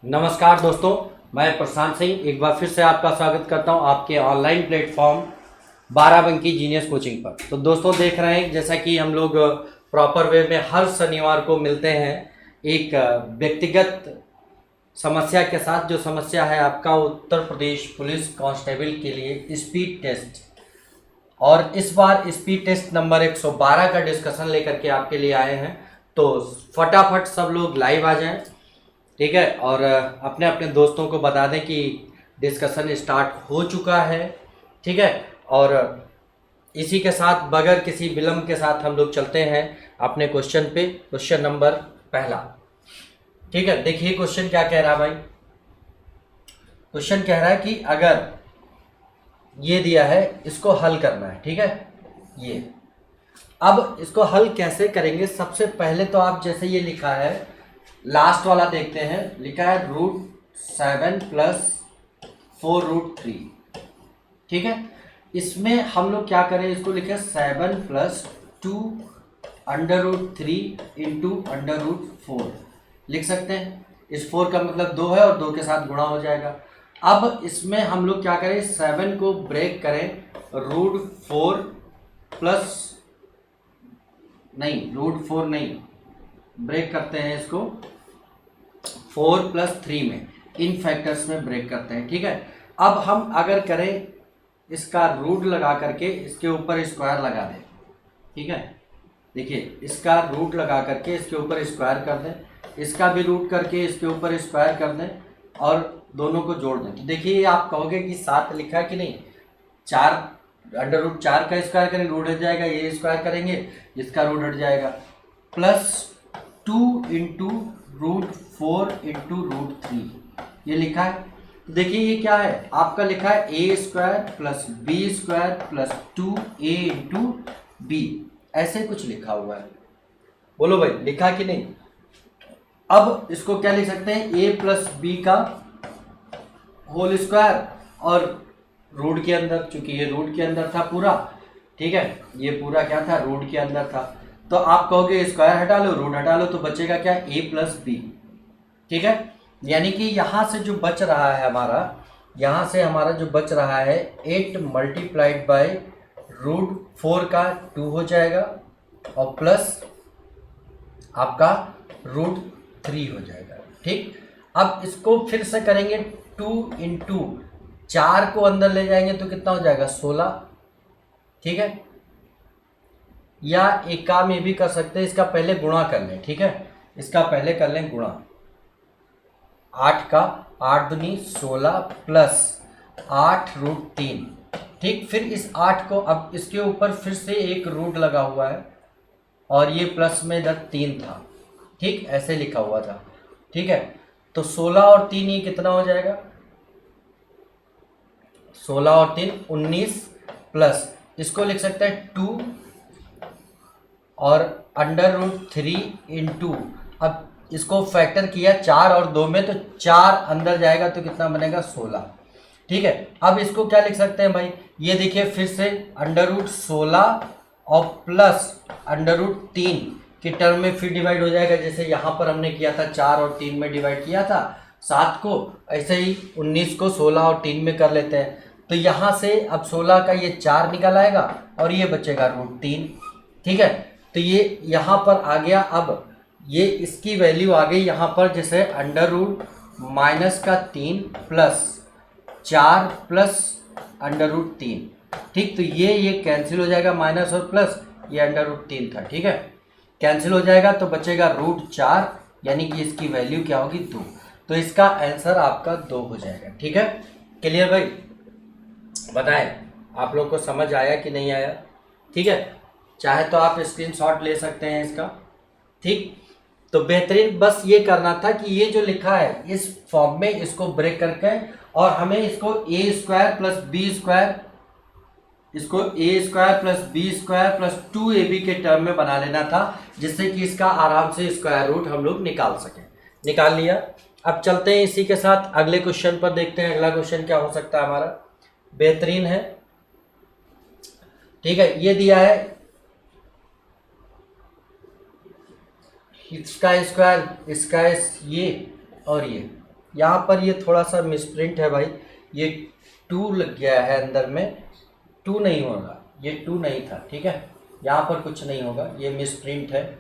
नमस्कार दोस्तों, मैं प्रशांत सिंह एक बार फिर से आपका स्वागत करता हूं आपके ऑनलाइन प्लेटफॉर्म 12 बंकी जीनियस कोचिंग पर। तो दोस्तों देख रहे हैं जैसा कि हम लोग प्रॉपर वे में हर शनिवार को मिलते हैं एक व्यक्तिगत समस्या के साथ। जो समस्या है आपका उत्तर प्रदेश पुलिस कांस्टेबल के लिए स्पीड टेस्ट, और इस बार स्पीड टेस्ट नंबर 112 का डिस्कशन लेकर के आपके लिए आए हैं। तो फटाफट सब लोग लाइव आ जाएं, ठीक है, और अपने अपने दोस्तों को बता दें कि डिस्कशन स्टार्ट हो चुका है, ठीक है। और इसी के साथ बगैर किसी विलंब के साथ हम लोग चलते हैं अपने क्वेश्चन पे। क्वेश्चन नंबर पहला, ठीक है। देखिए क्वेश्चन क्या कह रहा है भाई। क्वेश्चन कह रहा है कि अगर ये दिया है इसको हल करना है, ठीक है। ये अब इसको हल कैसे करेंगे, सबसे पहले तो आप जैसे ये लिखा है लास्ट वाला देखते हैं। लिखा है √7 + 4√3, ठीक है। इसमें हम लोग क्या करें, इसको लिखे 7 + 2 √3 × √4 लिख सकते हैं। इस 4 का मतलब 2 है और 2 के साथ गुणा हो जाएगा। अब इसमें हम लोग क्या करें, 7 को ब्रेक करें √4 प्लस नहीं, √4 नहीं, ब्रेक करते हैं इसको 4 + 3 में, इन फैक्टर्स में ब्रेक करते हैं, ठीक है। अब हम अगर करें इसका रूट लगा करके इसके ऊपर स्क्वायर लगा दें, ठीक है। देखिए इसका रूट लगा करके इसके ऊपर स्क्वायर कर दें, इसका भी रूट करके इसके ऊपर स्क्वायर कर दें और दोनों को जोड़ दें। तो देखिए आप कहोगे कि 7 लिखा है कि नहीं, 4 √4 का स्क्वायर करें रूट हट जाएगा, ये स्क्वायर करेंगे इसका रूट हट जाएगा, +2 × √4 × √3 ये लिखा है। तो देखिए ये क्या है, आपका लिखा है a² + b² + 2a × b, ऐसे कुछ लिखा हुआ है। बोलो भाई लिखा कि नहीं। अब इसको क्या लिख सकते हैं, a + b का होल स्क्वायर और रूट के अंदर, चूंकि ये रूट के अंदर था पूरा, ठीक है, ये पूरा क्या था, रूट के अंदर था। तो आप कहोगे स्क्वायर हटा लो रूट हटा लो, तो बचेगा क्या, a + b, ठीक है। यानी कि यहाँ से जो बच रहा है हमारा, यहाँ से हमारा जो बच रहा है 8 × √4 का 2 हो जाएगा और प्लस आपका √3 हो जाएगा, ठीक। अब इसको फिर से करेंगे 2 × 4 को अंदर ले जाएंगे तो कितना हो जाएगा, 16, ठीक है। या एक काम ये भी कर सकते हैं, इसका पहले गुणा कर लें, ठीक है। इसका पहले कर लें गुणा, 8 का 8 दूनी 16 प्लस 8√3, ठीक। फिर इस 8 को, अब इसके ऊपर फिर से एक रूट लगा हुआ है और ये प्लस में इधर 3 था, ठीक, ऐसे लिखा हुआ था, ठीक है। तो 16 और 3 ये कितना हो जाएगा, 16 और 3 19 प्लस इसको लिख सकते हैं 2 और √3 × अब इसको फैक्टर किया 4 और 2 में, तो 4 अंदर जाएगा तो कितना बनेगा, 16, ठीक है। अब इसको क्या लिख सकते हैं भाई, ये देखिए फिर से √16 और प्लस √3 के टर्म में फिर डिवाइड हो जाएगा। जैसे यहाँ पर हमने किया था 4 और 3 में डिवाइड किया था 7 को, ऐसे ही 19 को 16 और 3 में कर लेते हैं। तो यहाँ से अब 16 का ये 4 निकल आएगा और ये बचेगा √3, ठीक है। तो ये यहाँ पर आ गया। अब ये इसकी वैल्यू आ गई यहाँ पर, जैसे -3 प्लस 4 प्लस √3, ठीक। तो ये कैंसिल हो जाएगा, माइनस और प्लस, ये √3 था, ठीक है, कैंसिल हो जाएगा तो बचेगा √4, यानी कि इसकी वैल्यू क्या होगी, 2। तो इसका आंसर आपका 2 हो जाएगा, ठीक है। क्लियर भाई, बताएं आप लोग को समझ आया कि नहीं आया, ठीक है। चाहे तो आप स्क्रीनशॉट ले सकते हैं इसका, ठीक। तो बेहतरीन, बस ये करना था कि ये जो लिखा है इस फॉर्म में इसको ब्रेक करके, और हमें इसको a² + b², इसको a² + b² + 2ab के टर्म में बना लेना था, जिससे कि इसका आराम से स्क्वायर रूट हम लोग निकाल सकें। निकाल लिया। अब चलते हैं इसी के साथ अगले क्वेश्चन पर, देखते हैं अगला क्वेश्चन क्या हो सकता है हमारा। बेहतरीन है, ठीक है। ये दिया है इसका स्क्वायर, इसका ये और ये, यहाँ पर ये थोड़ा सा मिसप्रिंट है भाई, ये 2 लग गया है अंदर में, 2 नहीं होगा, ये 2 नहीं था, ठीक है, यहाँ पर कुछ नहीं होगा, ये मिसप्रिंट है।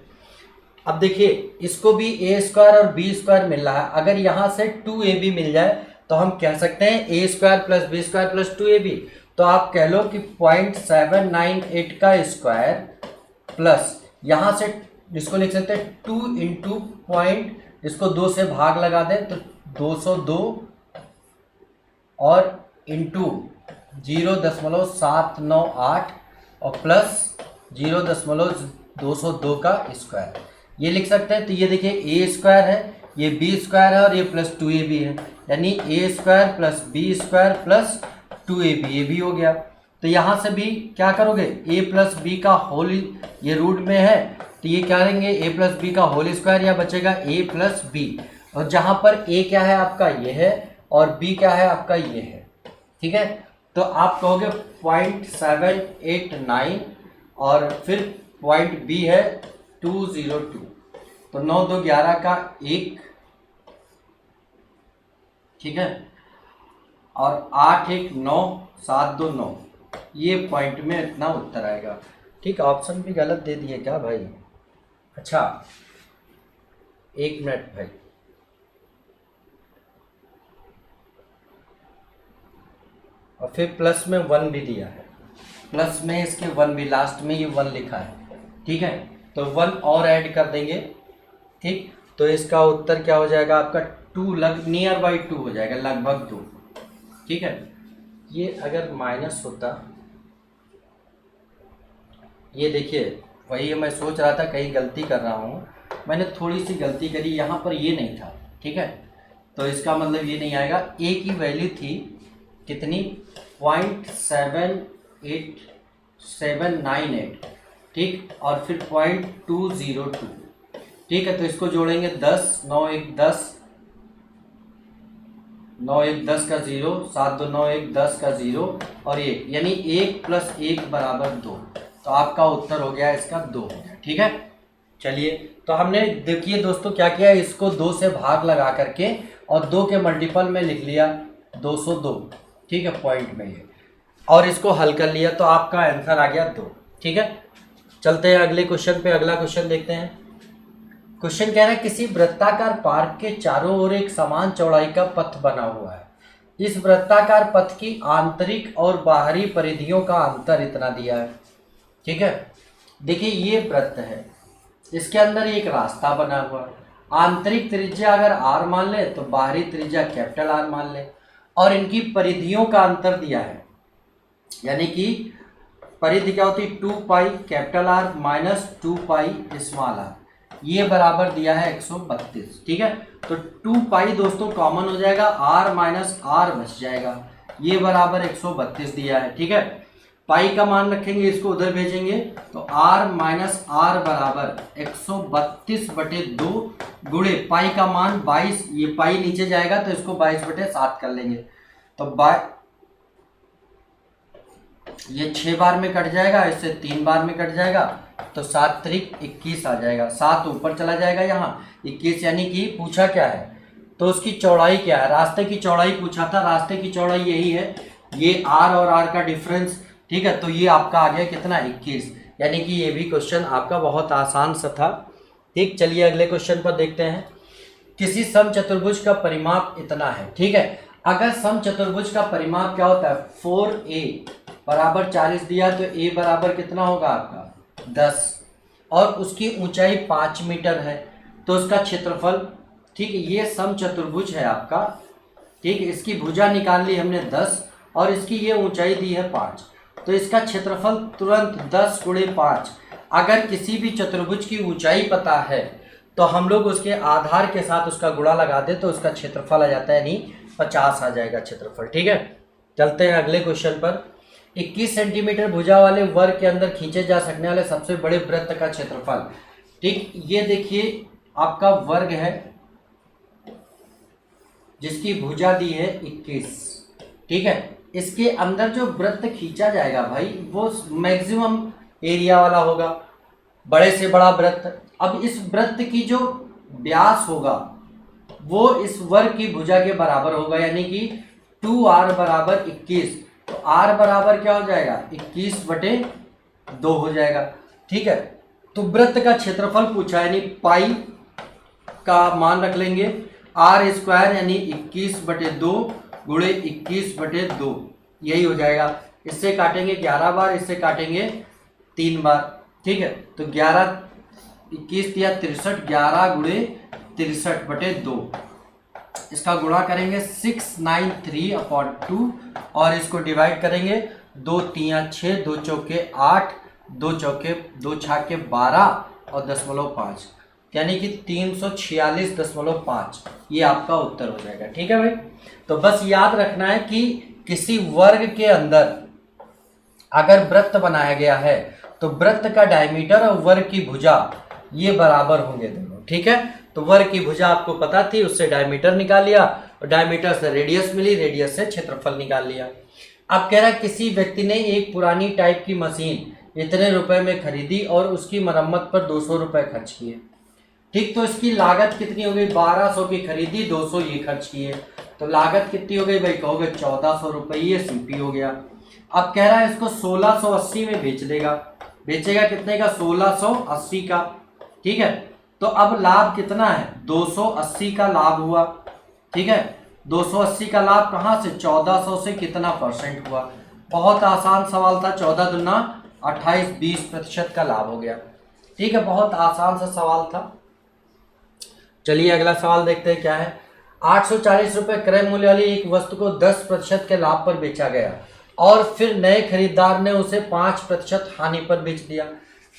अब देखिए इसको भी ए स्क्वायर और बी स्क्वायर मिल रहा है, अगर यहाँ से 2ab मिल जाए तो हम कह सकते हैं A square plus B square plus 2ab। तो आप कह लो कि 0.798 का स्क्वायर प्लस यहाँ से इसको लिख सकते हैं 2 इंटू पॉइंट, इसको 2 से भाग लगा दें तो 202 और इंटू 0.798 और प्लस 0.202 का स्क्वायर, ये लिख सकते हैं। तो ये देखिए ए स्क्वायर है, ये बी स्क्वायर है और ये प्लस 2ab है, यानी A square plus B square plus 2ab, ये भी हो गया। तो यहाँ से भी क्या करोगे, ए प्लस बी का होल, ये रूट में है तो ये क्या लेंगे, ए प्लस बी का होल स्क्वायर, या बचेगा ए प्लस बी, और जहाँ पर ए क्या है आपका ये है और बी क्या है आपका ये है, ठीक है। तो आप कहोगे 0.789 और फिर पॉइंट बी है 202, तो 9 2 11 का 1, ठीक है, और 8 1 9 7 2 9, ये पॉइंट में इतना उत्तर आएगा। ठीक, ऑप्शन भी गलत दे दिए क्या भाई? अच्छा 1 मिनट भाई, और फिर प्लस में 1 भी दिया है, प्लस में इसके 1 भी, लास्ट में ये 1 लिखा है, ठीक है, तो 1 और ऐड कर देंगे, ठीक। तो इसका उत्तर क्या हो जाएगा आपका 2, नियर बाई 2 हो जाएगा, लगभग 2, ठीक है। ये अगर माइनस होता, ये देखिए वही मैं सोच रहा था कहीं गलती कर रहा हूँ, मैंने थोड़ी सी गलती करी, यहाँ पर ये नहीं था, ठीक है, तो इसका मतलब ये नहीं आएगा। ए की वैल्यू थी कितनी, 0.798, ठीक, और फिर 0.202, ठीक है। तो इसको जोड़ेंगे 10 9 1 10, 9 1 10 का 0, 7 2 9 1 10 का 0 और 1, यानी 1 + 1 = 2, तो आपका उत्तर हो गया इसका 2 हो गया, ठीक है। चलिए, तो हमने देखिए दोस्तों क्या किया, इसको 2 से भाग लगा करके और 2 के मल्टीपल में लिख लिया 202, ठीक है, पॉइंट में ये, और इसको हल कर लिया तो आपका आंसर आ गया 2, ठीक है। चलते हैं अगले क्वेश्चन पे, अगला क्वेश्चन देखते हैं। क्वेश्चन कह रहा है किसी वृत्ताकार पार्क के चारों ओर एक समान चौड़ाई का पथ बना हुआ है, इस वृत्ताकार पथ की आंतरिक और बाहरी परिधियों का अंतर इतना दिया है, ठीक है। देखिए ये वृत्त है, इसके अंदर एक रास्ता बना हुआ है, आंतरिक त्रिज्या अगर r मान ले तो बाहरी त्रिज्या R मान ले, और इनकी परिधियों का अंतर दिया है, यानी कि परिधि क्या होती है 2 पाई R माइनस 2 पाई r, ये बराबर दिया है 132, ठीक है। तो 2 पाई दोस्तों कॉमन हो जाएगा, r माइनस r बच जाएगा, ये बराबर 132 दिया है, ठीक है। पाई का मान रखेंगे, इसको उधर भेजेंगे तो r माइनस r बराबर 132/2 गुणे पाई का मान 22, ये पाई नीचे जाएगा तो इसको 22/7 कर लेंगे, तो ये 6 बार में कट जाएगा, इससे 3 बार में कट जाएगा, तो 7 त्रिक 21 आ जाएगा, 7 ऊपर चला जाएगा यहाँ 21, यानी कि पूछा क्या है तो उसकी चौड़ाई क्या है, रास्ते की चौड़ाई पूछा था, रास्ते की चौड़ाई यही है, ये r और r का डिफरेंस, ठीक है। तो ये आपका आ गया कितना 21, यानी कि ये भी क्वेश्चन आपका बहुत आसान सा था, ठीक। चलिए अगले क्वेश्चन पर देखते हैं। किसी समचतुर्भुज का परिमाप इतना है, ठीक है। अगर समचतुर्भुज का परिमाप क्या होता है, 4a बराबर 40 दिया तो a बराबर कितना होगा आपका 10, और उसकी ऊंचाई 5 मीटर है, तो उसका क्षेत्रफल, ठीक, ये समचतुर्भुज है आपका, ठीक, इसकी भुजा निकाल ली हमने 10 और इसकी ये ऊंचाई दी है 5, तो इसका क्षेत्रफल तुरंत 10 × 5, अगर किसी भी चतुर्भुज की ऊंचाई पता है तो हम लोग उसके आधार के साथ उसका गुणा लगा दे तो उसका क्षेत्रफल आ जाता है, यानी 50 आ जाएगा क्षेत्रफल, ठीक है। चलते हैं अगले क्वेश्चन पर। 21 सेंटीमीटर भुजा वाले वर्ग के अंदर खींचे जा सकने वाले सबसे बड़े वृत्त का क्षेत्रफल, ठीक, ये देखिए आपका वर्ग है जिसकी भुजा दी है 21, ठीक है। इसके अंदर जो वृत्त खींचा जाएगा भाई वो मैक्सिमम एरिया वाला होगा, बड़े से बड़ा वृत्त। अब इस वृत्त की जो व्यास होगा वो इस वर्ग की भुजा के बराबर होगा, यानी कि 2r बराबर 21। तो r बराबर क्या हो जाएगा, 21/2 हो जाएगा। ठीक है, तो वृत्त का क्षेत्रफल पूछा है, यानी पाई का मान रख लेंगे r² यानी 21/2 गुणे 21/2, यही हो जाएगा। इससे काटेंगे 11 बार, इससे काटेंगे 3 बार। ठीक है, तो 11 21 या 63, 11 गुणे 63/2, इसका गुणा करेंगे 693/2 और इसको डिवाइड करेंगे 2 3 6, 2 चौके 8, 2 चौके 2 छाके 12 और 0.5, यानी कि 346.5, ये आपका उत्तर हो जाएगा। ठीक है भाई, तो बस याद रखना है कि किसी वर्ग के अंदर अगर वृत्त बनाया गया है तो वृत्त का डायमीटर और वर्ग की भुजा ये बराबर होंगे दोनों। ठीक है, तो वर्ग की भुजा आपको पता थी, उससे डायमीटर निकाल लिया और डायमीटर से रेडियस मिली, रेडियस से क्षेत्रफल निकाल लिया। अब कह रहा है किसी व्यक्ति ने एक पुरानी टाइप की मशीन इतने रुपए में खरीदी और उसकी मरम्मत पर 200 रुपए खर्च किए। ठीक, तो इसकी लागत कितनी हो गई, 1200 की खरीदी, 200 ये खर्च किए, तो लागत कितनी हो गई भाई, कहोगे 1400 रुपये, ये सीपी हो गया। अब कह रहा है इसको 1680 में बेच देगा, बेचेगा कितने का, 1680 का। ठीक है, तो अब लाभ कितना है, 280 का लाभ हुआ। ठीक है, 280 का लाभ कहाँ से, 1400 से कितना परसेंट हुआ। बहुत आसान सवाल था, 14 दूना 28, 20% का लाभ हो गया। ठीक है, बहुत आसान सा सवाल था। चलिए अगला सवाल देखते हैं क्या है। 840 रुपये क्रय मूल्य वाली एक वस्तु को 10% के लाभ पर बेचा गया और फिर नए खरीदार ने उसे 5% हानि पर बेच दिया।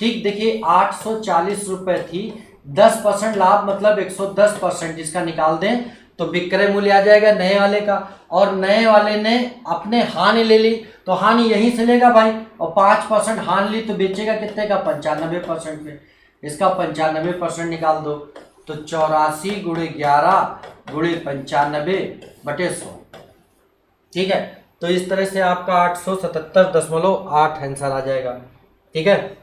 ठीक, देखिए 840 रुपये थी, 10% लाभ मतलब 110%, इसका निकाल दें तो विक्रय मूल्य आ जाएगा नए वाले का, और नए वाले ने अपने हानि ले ली तो हानि यहीं से लेगा भाई, और 5% हानि ली तो बेचेगा कितने का, 95% में। इसका 95% निकाल दो तो 84 गुणे 11 गुणे 95/100। ठीक है, तो इस तरह से आपका 877.8 आंसर आ जाएगा। ठीक है,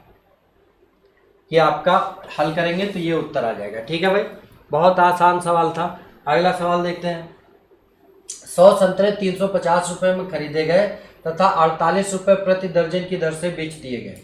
ये आपका हल करेंगे तो ये उत्तर आ जाएगा। ठीक है भाई, बहुत आसान सवाल था। अगला सवाल देखते हैं। 100 संतरे 350 रुपये में खरीदे गए तथा 48 रुपये प्रति दर्जन की दर से बेच दिए गए।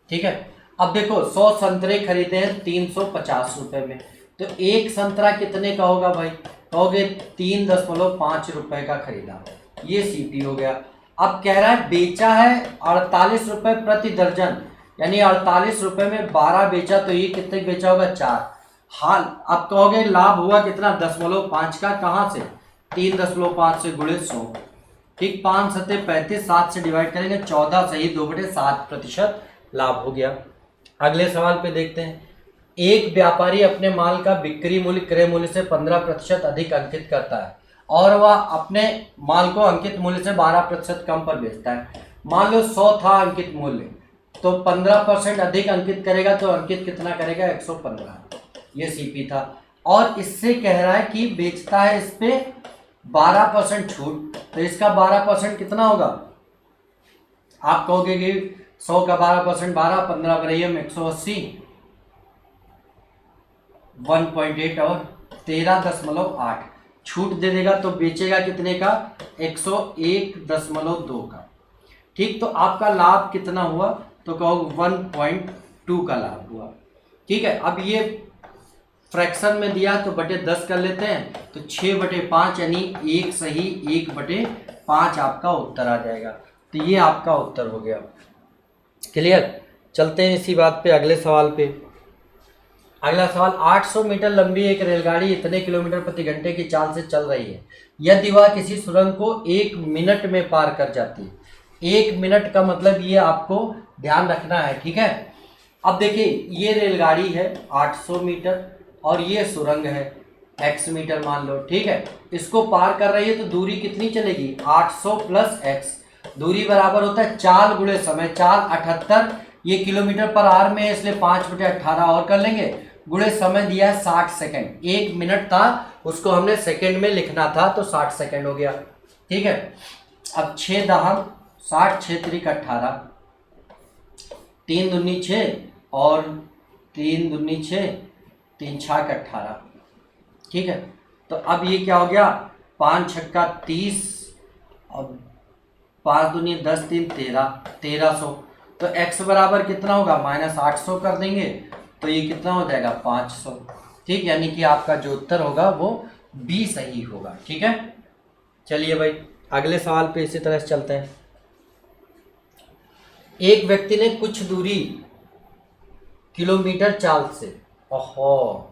ठीक है, अब देखो 100 संतरे खरीदे हैं 350 रुपये में, तो एक संतरा कितने का होगा भाई, कहोगे 3.5 रुपये का खरीदा, ये सीपी हो गया। अब कह रहा है बेचा है 48 रुपये प्रति दर्जन, यानी 48 रुपये में 12 बेचा, तो ये कितने बेचा होगा, 4। हाल अब कहोगे लाभ हुआ कितना, 0.5 का, कहाँ से, 3.5 से गुणे 100। ठीक, 5 सत्ते 35, 7 से डिवाइड करेंगे 14 सही 2/7% लाभ हो गया। अगले सवाल पे देखते हैं। एक व्यापारी अपने माल का बिक्री मूल्य क्रय मूल्य से 15% अधिक अंकित करता है और वह अपने माल को अंकित मूल्य से 12% कम पर बेचता है। मान लो 100 था अंकित मूल्य, तो 15% अधिक अंकित करेगा तो अंकित कितना करेगा, 115, ये सीपी था। और इससे कह रहा है कि बेचता है इस पे 12% छूट, तो इसका 12% कितना होगा, आप कहोगे कि 100 का 12%, 12 15 बराबर 180, 1.8 और 13.8 छूट दे देगा, तो बेचेगा कितने का, 101.2 का। ठीक, तो आपका लाभ कितना हुआ, तो कहो 1.2 का लाभ हुआ। ठीक है, अब ये फ्रैक्शन में दिया तो बटे 10 कर लेते हैं, तो 6/5 यानी 1 सही 1/5 आपका उत्तर आ जाएगा। तो ये आपका उत्तर हो गया। क्लियर, चलते हैं इसी बात पे अगले सवाल पे। अगला सवाल, 800 मीटर लंबी एक रेलगाड़ी इतने किलोमीटर प्रति घंटे की चाल से चल रही है यदि वह किसी सुरंग को 1 मिनट में पार कर जाती है। 1 मिनट का मतलब ये आपको ध्यान रखना है। ठीक है, अब देखिए ये रेलगाड़ी है 800 मीटर और ये सुरंग है x मीटर मान लो। ठीक है, इसको पार कर रही है तो दूरी कितनी चलेगी, 800 + x, दूरी बराबर होता है चाल गुणे समय, चाल 78, ये किलोमीटर पर आवर में है इसलिए 5/18 और कर लेंगे, गुणे समय दिया है 60 सेकेंड। 1 मिनट था उसको हमने सेकेंड में लिखना था तो 60 सेकेंड हो गया। ठीक है, अब 6 दहम 60, 6 त्रिक 18, 3 दूनी 6 और 3 दूनी 6, 3 छाक 18। ठीक है, तो अब ये क्या हो गया, 5 छक्का 30 और 5 दूनी 10 3 13, 1300। तो x बराबर कितना होगा, -800 कर देंगे तो ये कितना हो जाएगा 500। ठीक, यानी कि आपका जो उत्तर होगा वो बी सही होगा। ठीक है, चलिए भाई अगले सवाल पे इसी तरह से चलते हैं। एक व्यक्ति ने कुछ दूरी किलोमीटर चाल से ओहो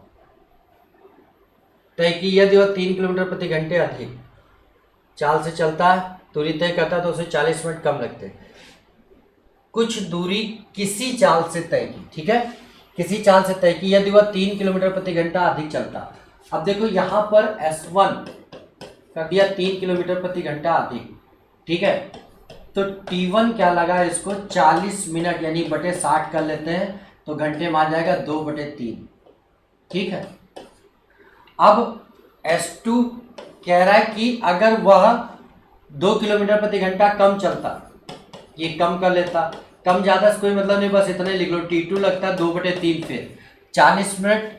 तय की, यदि वह 3 किलोमीटर प्रति घंटे अधिक चाल से चलता है, दूरी तय करता है तो उसे 40 मिनट कम लगते हैं। कुछ दूरी किसी चाल से तय की, ठीक है, किसी चाल से तय की, यदि वह 3 किलोमीटर प्रति घंटा अधिक चलता। अब देखो यहाँ पर S1 कर दिया 3 किलोमीटर प्रति घंटा अधिक, ठीक है, तो T1 क्या लगा, इसको 40 मिनट यानी बटे 60 कर लेते हैं तो घंटे में आ जाएगा 2/3। ठीक है, अब S2 कह रहा है कि अगर वह 2 किलोमीटर प्रति घंटा कम चलता, ये कम कर लेता, कम ज्यादा से कोई मतलब नहीं, बस इतना ही लिख लो। T2 लगता है 2/3, फिर 40 मिनट,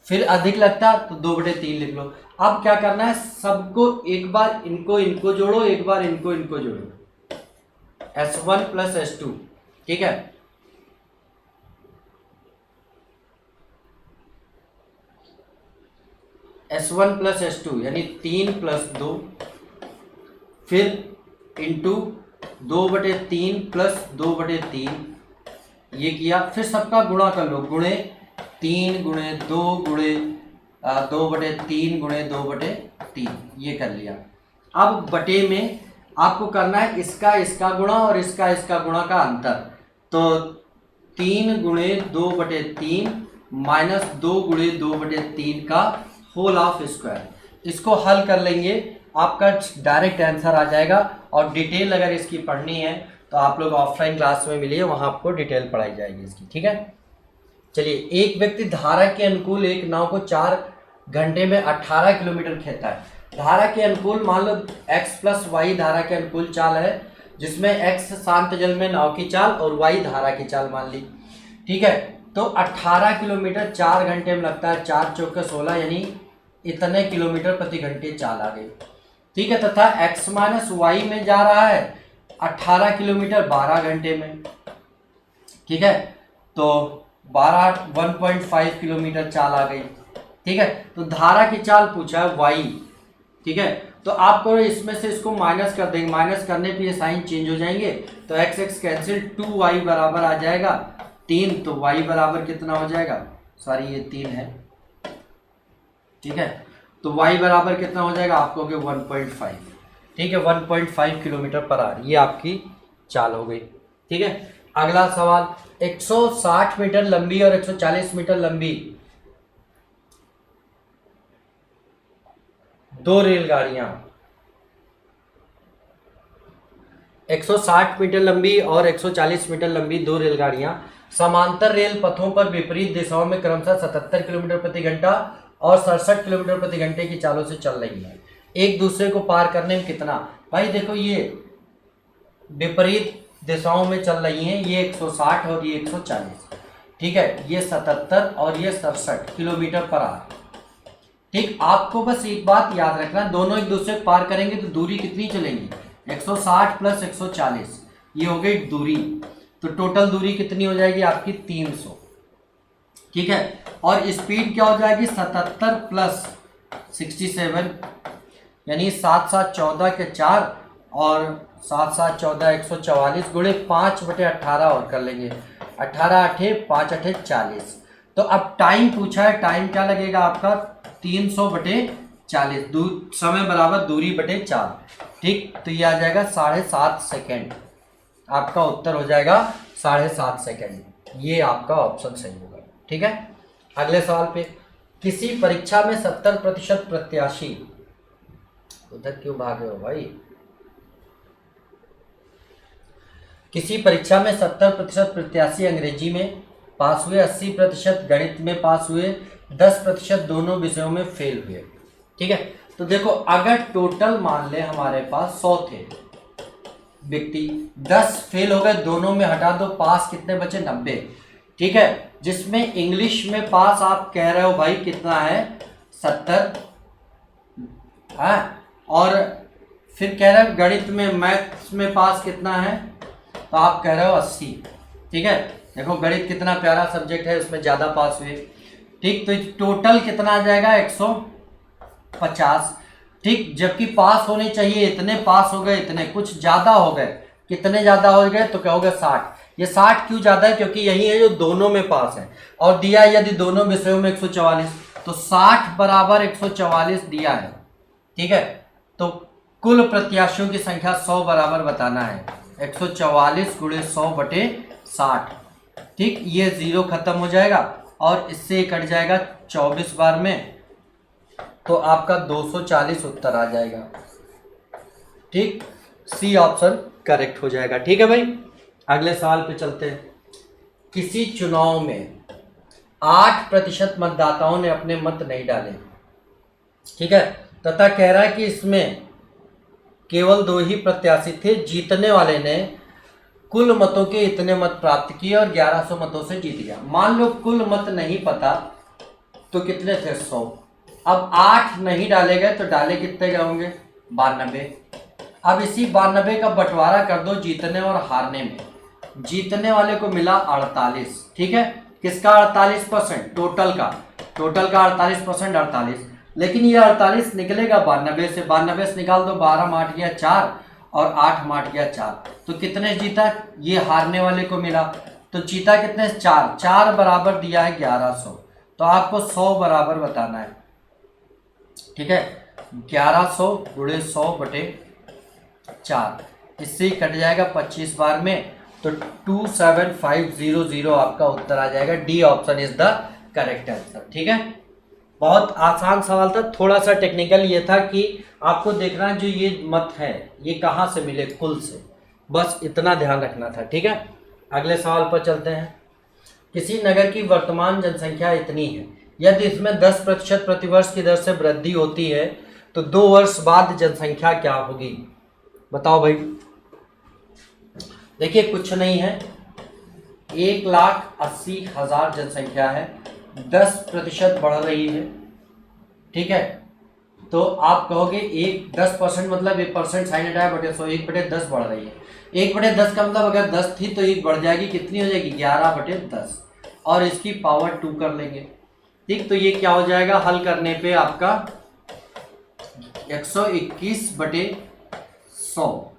फिर अधिक लगता तो 2/3 लिख लो। अब क्या करना है, सबको एक बार इनको जोड़ो, एक बार इनको जोड़ो, S1 प्लस S2। ठीक है, S1 प्लस S2 यानी 3 + 2, फिर इंटू 2/3 प्लस 2/3, ये किया, फिर सबका गुणा कर लो, गुणे 3 गुणे 2 गुणे 2/3 गुणे 2/3, ये कर लिया। अब बटे में आपको करना है इसका गुणा और इसका गुणा का अंतर, तो 3 गुणे 2/3 माइनस 2 गुणे 2/3 का होल ऑफ स्क्वायर। इसको हल कर लेंगे, आपका डायरेक्ट आंसर आ जाएगा। और डिटेल अगर इसकी पढ़नी है तो आप लोग ऑफलाइन क्लास में मिलिए, वहाँ आपको डिटेल पढ़ाई जाएगी इसकी। ठीक है, चलिए, एक व्यक्ति धारा के अनुकूल एक नाव को 4 घंटे में 18 किलोमीटर खेता है। धारा के अनुकूल मान लो x + y धारा के अनुकूल चाल है, जिसमें x शांत जल में नाव की चाल और y धारा की चाल मान ली। ठीक है, तो 18 किलोमीटर 4 घंटे में लगता है, 4 चौके 16 यानी इतने किलोमीटर प्रति घंटे चाल आ गई। ठीक है, तथा x - y में जा रहा है 18 किलोमीटर 12 घंटे में। ठीक है, तो 1.5 किलोमीटर चाल आ गई। ठीक है, तो धारा की चाल पूछा है y। ठीक है, तो आपको इसमें से इसको माइनस कर देंगे, माइनस करने पे ये साइन चेंज हो जाएंगे, तो x कैंसिल, 2y बराबर आ जाएगा 3, तो y बराबर कितना हो जाएगा, सॉरी ये 3 है। ठीक है, तो y बराबर कितना हो जाएगा आपको, 1.5। ठीक है, 1.5 किलोमीटर पर आवर, ये आपकी चाल हो गई। ठीक है, अगला सवाल, 160 मीटर लंबी और 140 मीटर लंबी 2 रेलगाड़ियां, 160 मीटर लंबी और 140 मीटर लंबी 2 रेलगाड़ियां समांतर रेल पथों पर विपरीत दिशाओं में क्रमशः 77 किलोमीटर प्रति घंटा और 67 किलोमीटर प्रति घंटे की चालों से चल रही है। एक दूसरे को पार करने में कितना, भाई देखो ये विपरीत दिशाओं में चल रही हैं, ये 160 और ये 140। ठीक है, ये 77 और ये 67 किलोमीटर पर आवर। ठीक, आपको बस एक बात याद रखना, दोनों एक दूसरे को पार करेंगे तो दूरी कितनी चलेंगी, 160 + 140, ये हो गई दूरी, तो टोटल दूरी कितनी हो जाएगी आपकी 300। ठीक है, और स्पीड क्या हो जाएगी 77 + 67 यानी 7 7 14 के 4 और 7 7 14 144 गुणे 5/18 और कर लेंगे, 18 8 5 8 40। तो अब टाइम पूछा है, टाइम क्या लगेगा आपका 300/40, समय बराबर दूरी बटे 4। ठीक, तो ये आ जाएगा 7.5 सेकेंड, आपका उत्तर हो जाएगा 7.5 सेकेंड, ये आपका ऑप्शन सही होगा। ठीक है, अगले सवाल पे, किसी परीक्षा में 70% प्रत्याशी, उधर क्यों भागे हो भाई, किसी परीक्षा में 70% प्रत्याशी अंग्रेजी में पास हुए, 80% गणित में पास हुए, 10% दोनों विषयों में फेल हुए। ठीक है, तो देखो अगर टोटल मान ले हमारे पास 100 थे व्यक्ति, 10 फेल हो गए, दोनों में हटा दो, पास कितने बचे 90। ठीक है, जिसमें इंग्लिश में पास आप कह रहे हो भाई कितना है 70, हाँ, और फिर कह रहे हैं गणित में मैथ्स में पास कितना है, तो आप कह रहे हो 80। ठीक है, देखो गणित कितना प्यारा सब्जेक्ट है, उसमें ज़्यादा पास हुए। ठीक, तो टोटल कितना आ जाएगा 150। ठीक, जबकि पास होने चाहिए इतने, पास हो गए इतने, कुछ ज़्यादा हो गए। कितने ज़्यादा हो गए, तो कहोगे 60। ये 60 क्यों ज़्यादा है, क्योंकि यही है जो दोनों में पास है, और दिया यदि दोनों विषयों में 144, तो 60 बराबर 144 दिया है। ठीक है, तो कुल प्रत्याशियों की संख्या 100 बराबर बताना है, 144 गुणे 100 बटे 60। ठीक, ये 0 खत्म हो जाएगा और इससे कट जाएगा 24 बार में, तो आपका 240 उत्तर आ जाएगा। ठीक, सी ऑप्शन करेक्ट हो जाएगा। ठीक है भाई, अगले सवाल पे चलते हैं। किसी चुनाव में 8% मतदाताओं ने अपने मत नहीं डाले। ठीक है, तथा कह रहा है कि इसमें केवल 2 ही प्रत्याशी थे, जीतने वाले ने कुल मतों के इतने मत प्राप्त किए और 1100 मतों से जीत गया। मान लो कुल मत नहीं पता, तो कितने थे, 100। अब 8 नहीं डाले गए, तो डाले कितने गए होंगे, 92। अब इसी 92 का बंटवारा कर दो जीतने और हारने में। जीतने वाले को मिला 48। ठीक है, किसका 48%, टोटल का 48%, 48। लेकिन ये 48 निकलेगा 92 से, 92 से निकाल दो, 12 माट गया 4 और 8 माट गया 4, तो कितने जीता, ये हारने वाले को मिला। तो जीता कितने, 4। 4 बराबर दिया है 1100, तो आपको 100 बराबर बताना है। ठीक है, 1100 गुणे 100 बटे 4, इससे कट जाएगा 25 बार में, तो 27500 आपका उत्तर आ जाएगा। D option is the correct answer. ठीक है, बहुत आसान सवाल था, थोड़ा सा टेक्निकल ये था कि आपको देखना जो ये मत है ये कहाँ से मिले, कुल से, बस इतना ध्यान रखना था। ठीक है, अगले सवाल पर चलते हैं। किसी नगर की वर्तमान जनसंख्या इतनी है, यदि इसमें 10% प्रतिवर्ष की दर से वृद्धि होती है, तो 2 वर्ष बाद जनसंख्या क्या होगी, बताओ भाई। देखिए कुछ नहीं है, 1,80,000 जनसंख्या है, 10% बढ़ रही है। ठीक है, तो आप कहोगे 10% मतलब 1% साइन हटाया बटे 100, 1/10 बढ़ रही है। 1/10 का मतलब अगर 10 थी तो 1 बढ़ जाएगी, कितनी हो जाएगी, 11/10, और इसकी पावर 2 कर लेंगे। ठीक, तो ये क्या हो जाएगा, हल करने पे आपका 121/100,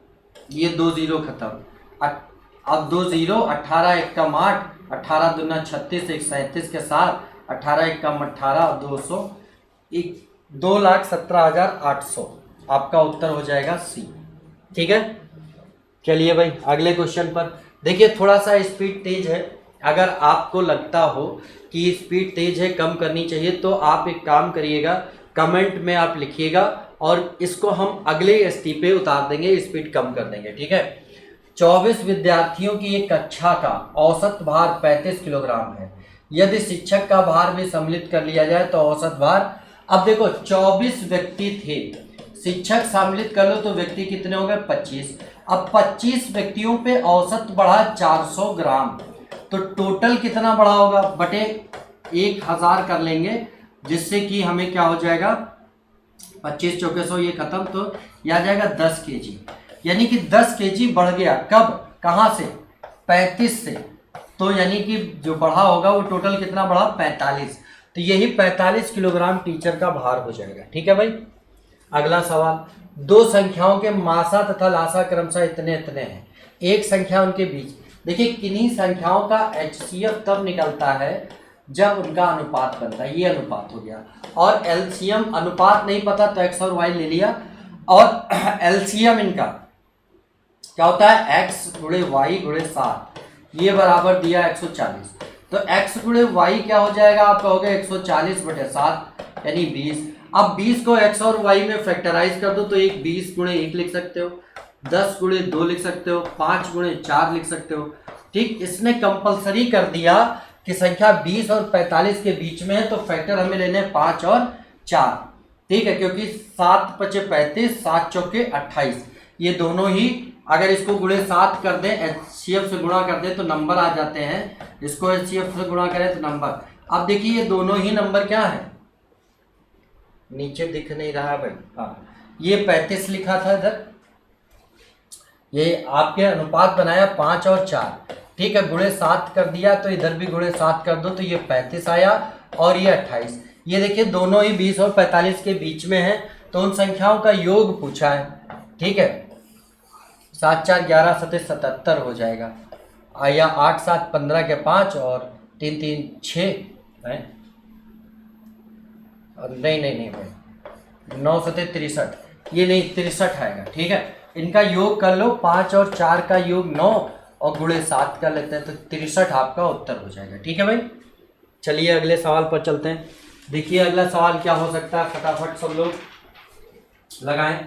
ये 2 0 खत्म। अब 2 0, 18 1 का 8, 18 दूना 36, 1 37 के साथ, 18 1 का 18, 200, 2,17,800 आपका उत्तर हो जाएगा सी। ठीक है, चलिए भाई अगले क्वेश्चन पर। देखिए थोड़ा सा स्पीड तेज है, अगर आपको लगता हो कि स्पीड तेज है, कम करनी चाहिए, तो आप एक काम करिएगा, कमेंट में आप लिखिएगा और इसको हम अगले स्टेप पे उतार देंगे, स्पीड कम कर देंगे। ठीक है, 24 विद्यार्थियों की एक कक्षा का औसत भार 35 किलोग्राम है। यदि शिक्षक का भार भी सम्मिलित कर लिया जाए तो औसत भार, अब देखो 24 व्यक्ति थे, शिक्षक सम्मिलित कर लो तो व्यक्ति कितने हो गए, 25। अब 25 व्यक्तियों पे औसत बढ़ा 400 ग्राम, तो टोटल कितना बढ़ा होगा, बटे 1000 कर लेंगे, जिससे कि हमें क्या हो जाएगा, 25 चौके 100, ये खत्म, तो यह आ जाएगा 10 kg, यानी कि 10 kg बढ़ गया। कब, कहाँ से, 35 से, तो यानी कि जो बढ़ा होगा वो टोटल कितना बढ़ा, 45, तो यही 45 किलोग्राम टीचर का भार हो जाएगा। ठीक है भाई, अगला सवाल। 2 संख्याओं के मासा तथा लासा क्रमशः इतने इतने हैं, एक संख्या उनके बीच। देखिए किन्हीं संख्याओं का HCF तब निकलता है जब उनका अनुपात बनता है, ये अनुपात हो गया, और LCM अनुपात नहीं पता तो x और y ले लिया, और LCM इनका क्या होता है, x गुणे y गुणे 7, ये बराबर दिया 140, तो x गुणे y क्या हो जाएगा, आप कहोगे 140/7 यानी 20। अब 20 को x और y में फैक्टराइज कर दो तो एक 20 गुणे 1 लिख सकते हो, 10 गुणे 2 लिख सकते हो, 5 गुणे 4 लिख सकते हो। ठीक, इसने कंपलसरी कर दिया कि संख्या 20 और 45 के बीच में है, तो फैक्टर हमें लेने 5 और 4। ठीक है, क्योंकि 7 × 5 = 35, 7 चौके 28, ये दोनों ही अगर इसको गुणे 7 कर दें, HCF से गुणा कर दें तो नंबर आ जाते हैं, इसको HCF से गुणा करें तो नंबर। अब देखिए ये दोनों ही नंबर क्या है, नीचे दिख नहीं रहा है भाई, हाँ, ये 35 लिखा था इधर, ये आपके अनुपात बनाया 5 और 4, ठीक है, गुणे 7 कर दिया तो इधर भी गुणे 7 कर दो तो ये 35 आया और ये 28। ये देखिए दोनों ही 20 और 45 के बीच में है, तो उन संख्याओं का योग पूछा है, ठीक है। 7 4 11 7 77 हो जाएगा, या 8 7 15 के 5 और 3 3 6 है, नहीं नहीं नहीं भाई 9 7 63, ये नहीं 63 आएगा, ठीक है। इनका योग कर लो, 5 और 4 का योग 9 और गुणे 7 कर लेते हैं तो 63 आपका उत्तर हो जाएगा, ठीक है भाई। चलिए अगले सवाल पर चलते हैं। देखिए अगला सवाल क्या हो सकता है, फटाफट सब लोग लगाएं।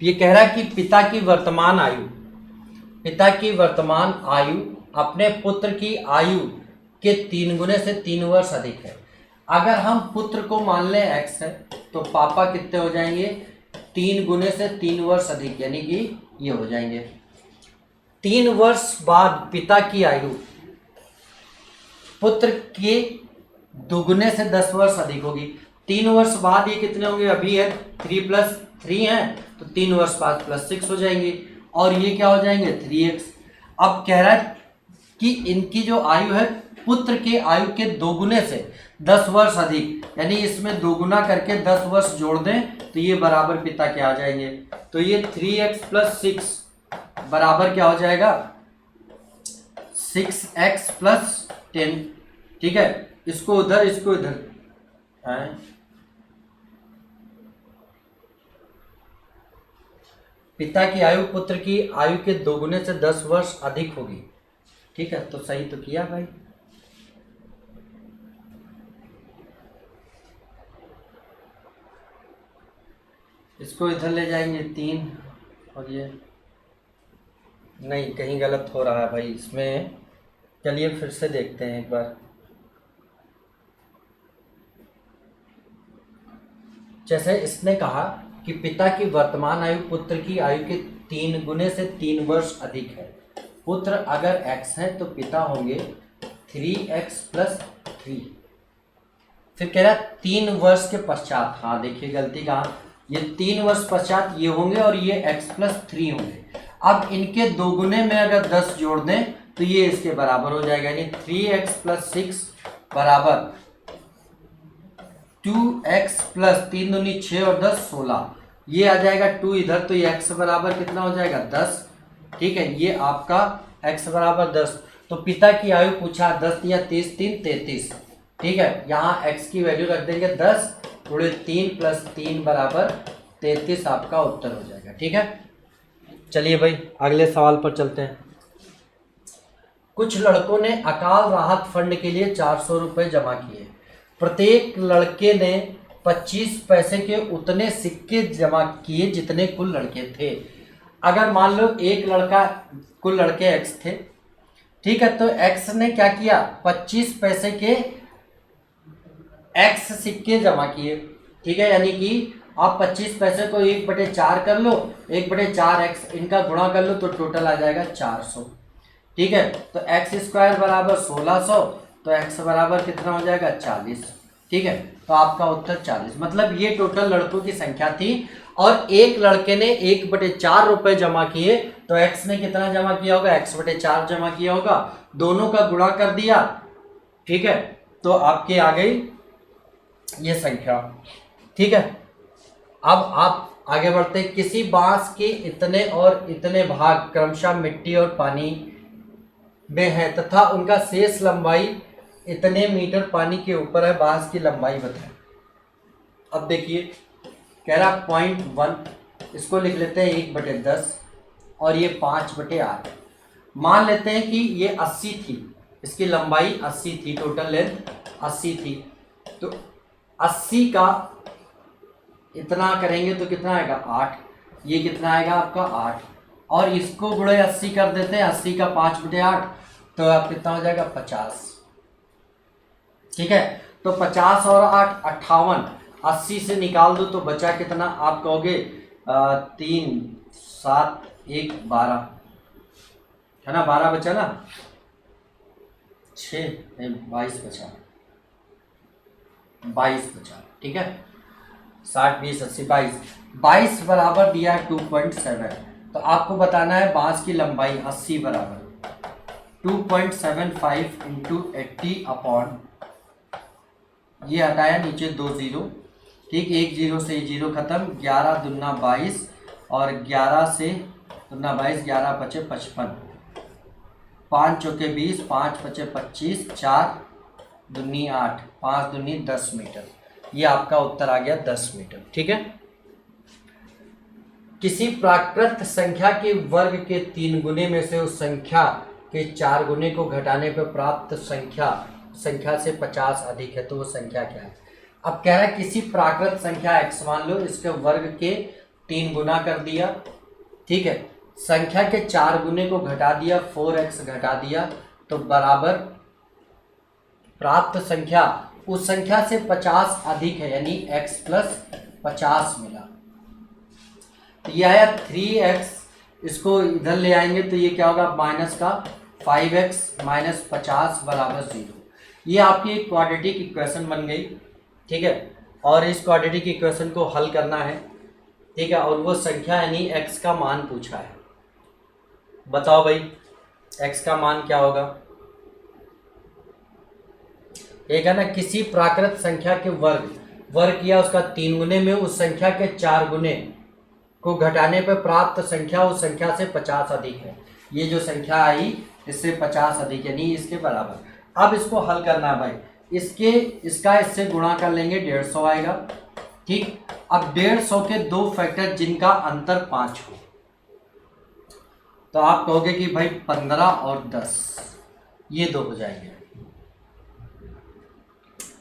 ये कह रहा है कि पिता की वर्तमान आयु अपने पुत्र की आयु के 3 गुने से 3 वर्ष अधिक है। अगर हम पुत्र को मान लें x है तो पापा कितने हो जाएंगे, 3 गुने से 3 वर्ष अधिक, यानी कि ये हो जाएंगे। 3 वर्ष बाद पिता की आयु पुत्र के दुगुने से 10 वर्ष अधिक होगी। 3 वर्ष बाद ये कितने होंगे, अभी है 3 + 3 है तो 3 वर्ष बाद +6 हो जाएंगे और ये क्या हो जाएंगे 3x। अब कह रहा है कि इनकी जो आयु है पुत्र के आयु के दोगुने से 10 वर्ष अधिक, यानी इसमें दोगुना करके 10 वर्ष जोड़ दें तो ये बराबर पिता के आ जाएंगे। तो ये 3x + 6 बराबर क्या हो जाएगा 6x + 10, ठीक है। इसको उधर इसको इधर है, पिता की आयु पुत्र की आयु के दोगुने से 10 वर्ष अधिक होगी, ठीक है। तो सही तो किया भाई। इसको इधर ले जाएंगे 3 और ये नहीं, कहीं गलत हो रहा है भाई इसमें। चलिए फिर से देखते हैं एक बार। जैसे इसने कहा कि पिता की वर्तमान आयु पुत्र की आयु के 3 गुने से 3 वर्ष अधिक है। पुत्र अगर x है तो पिता होंगे 3x + 3। फिर कह रहा है 3 वर्ष के पश्चात, हाँ देखिए गलती कहाँ, ये 3 वर्ष पश्चात ये होंगे और ये x + 3 होंगे। अब इनके दोगुने में अगर 10 जोड़ दें तो ये इसके बराबर हो जाएगा, यानी 3x + 6 बराबर 2x + 3 दूनी 6 और 10 16, ये आ जाएगा 2 इधर तो ये x बराबर कितना हो जाएगा 10, ठीक है। ये आपका x बराबर 10। तो पिता की आयु पूछा 10 या 30 3 33, ठीक है। यहाँ x की वैल्यू रख देंगे 10 × 3 + 3 बराबर 33 आपका उत्तर हो जाएगा, ठीक है। चलिए भाई अगले सवाल पर चलते हैं। कुछ लड़कों ने अकाल राहत फंड के लिए 400 रुपये जमा किए। प्रत्येक लड़के ने 25 पैसे के उतने सिक्के जमा किए जितने कुल लड़के थे। अगर मान लो एक लड़का, कुल लड़के x थे, ठीक है, तो x ने क्या किया 25 पैसे के x सिक्के जमा किए, ठीक है। यानी कि आप 25 पैसे को 1/4 कर लो, 1/4x इनका गुणा कर लो तो टोटल आ जाएगा 400, ठीक है। तो x² बराबर 1600, तो x बराबर कितना हो जाएगा 40, ठीक है। तो आपका उत्तर 40, मतलब ये टोटल लड़कों की संख्या थी और एक लड़के ने 1/4 रुपए जमा किए, तो x ने कितना जमा किया होगा x/4 जमा किया होगा, दोनों का गुणा कर दिया, ठीक है। तो आपके आ गई ये संख्या, ठीक है। अब आप आगे बढ़ते, किसी बांस के इतने और इतने भाग क्रमशः मिट्टी और पानी में है तथा उनका शेष लंबाई इतने मीटर पानी के ऊपर है, बांस की लंबाई बताएं। अब देखिए कह रहा 0.1, इसको लिख लेते हैं 1/10 और ये 5/8। मान लेते हैं कि ये 80 थी, इसकी लंबाई 80 थी, टोटल लेंथ 80 थी, तो 80 का इतना करेंगे तो कितना आएगा 8, ये कितना आएगा आपका 8, और इसको गुणे 80 कर देते हैं, 80 का 5/8 तो आप कितना हो जाएगा 50, ठीक है। तो 50 और 8 58, 80 से निकाल दो तो बचा कितना, आप कहोगे 3 7 1 12 है ना, 12 बचा ना, 6 22 बचा, 22 बचा, ठीक है, 60 20 80 22, 22 बराबर दिया है 2.7। तो आपको बताना है बांस की लंबाई 80 बराबर 2.75 इंटू 80 अपॉन, ये हटाया नीचे 2 जीरो, ठीक, 1 जीरो से 0 खत्म, 11 दूना 22 और 11 से दूना 22, 11 पचे 55, 5 चौके 20, 5 पचे 25, 4 दूनी 8, 5 दूनी 10 मीटर। ये आपका उत्तर आ गया 10 मीटर। ठीक है, किसी प्राकृत संख्या के वर्ग के 3 गुने में से उस संख्या के 4 गुने को घटाने पर प्राप्त संख्या से 50 अधिक है, तो वो संख्या क्या है। अब कह रहा है किसी प्राकृत संख्या x मान लो, इसके वर्ग के 3 गुना कर दिया, ठीक है, संख्या के 4 गुने को घटा दिया, 4x घटा दिया, तो बराबर प्राप्त संख्या उस संख्या से 50 अधिक है, यानी x प्लस 50 मिला। तो यह आया 3x, इसको इधर ले आएंगे तो ये क्या होगा, माइनस का 5x माइनस 50 बराबर 0। ये आपकी एक क्वाड्रेटिक इक्वेशन बन गई। ठीक है, और इस क्वाड्रेटिक इक्वेशन को हल करना है। ठीक है, और वो संख्या यानी x का मान पूछा है। बताओ भाई x का मान क्या होगा। एक है ना, किसी प्राकृत संख्या के वर्ग किया, उसका 3 गुने में उस संख्या के 4 गुने को घटाने पर प्राप्त संख्या उस संख्या से 50 अधिक है। ये जो संख्या आई इससे 50 अधिक, यानी इसके बराबर। अब इसको हल करना है भाई, इसका इससे गुणा कर लेंगे, 150 आएगा। ठीक, अब 150 के 2 फैक्टर जिनका अंतर 5 हो, तो आप कहोगे कि भाई 15 और 10 ये 2 हो जाएंगे।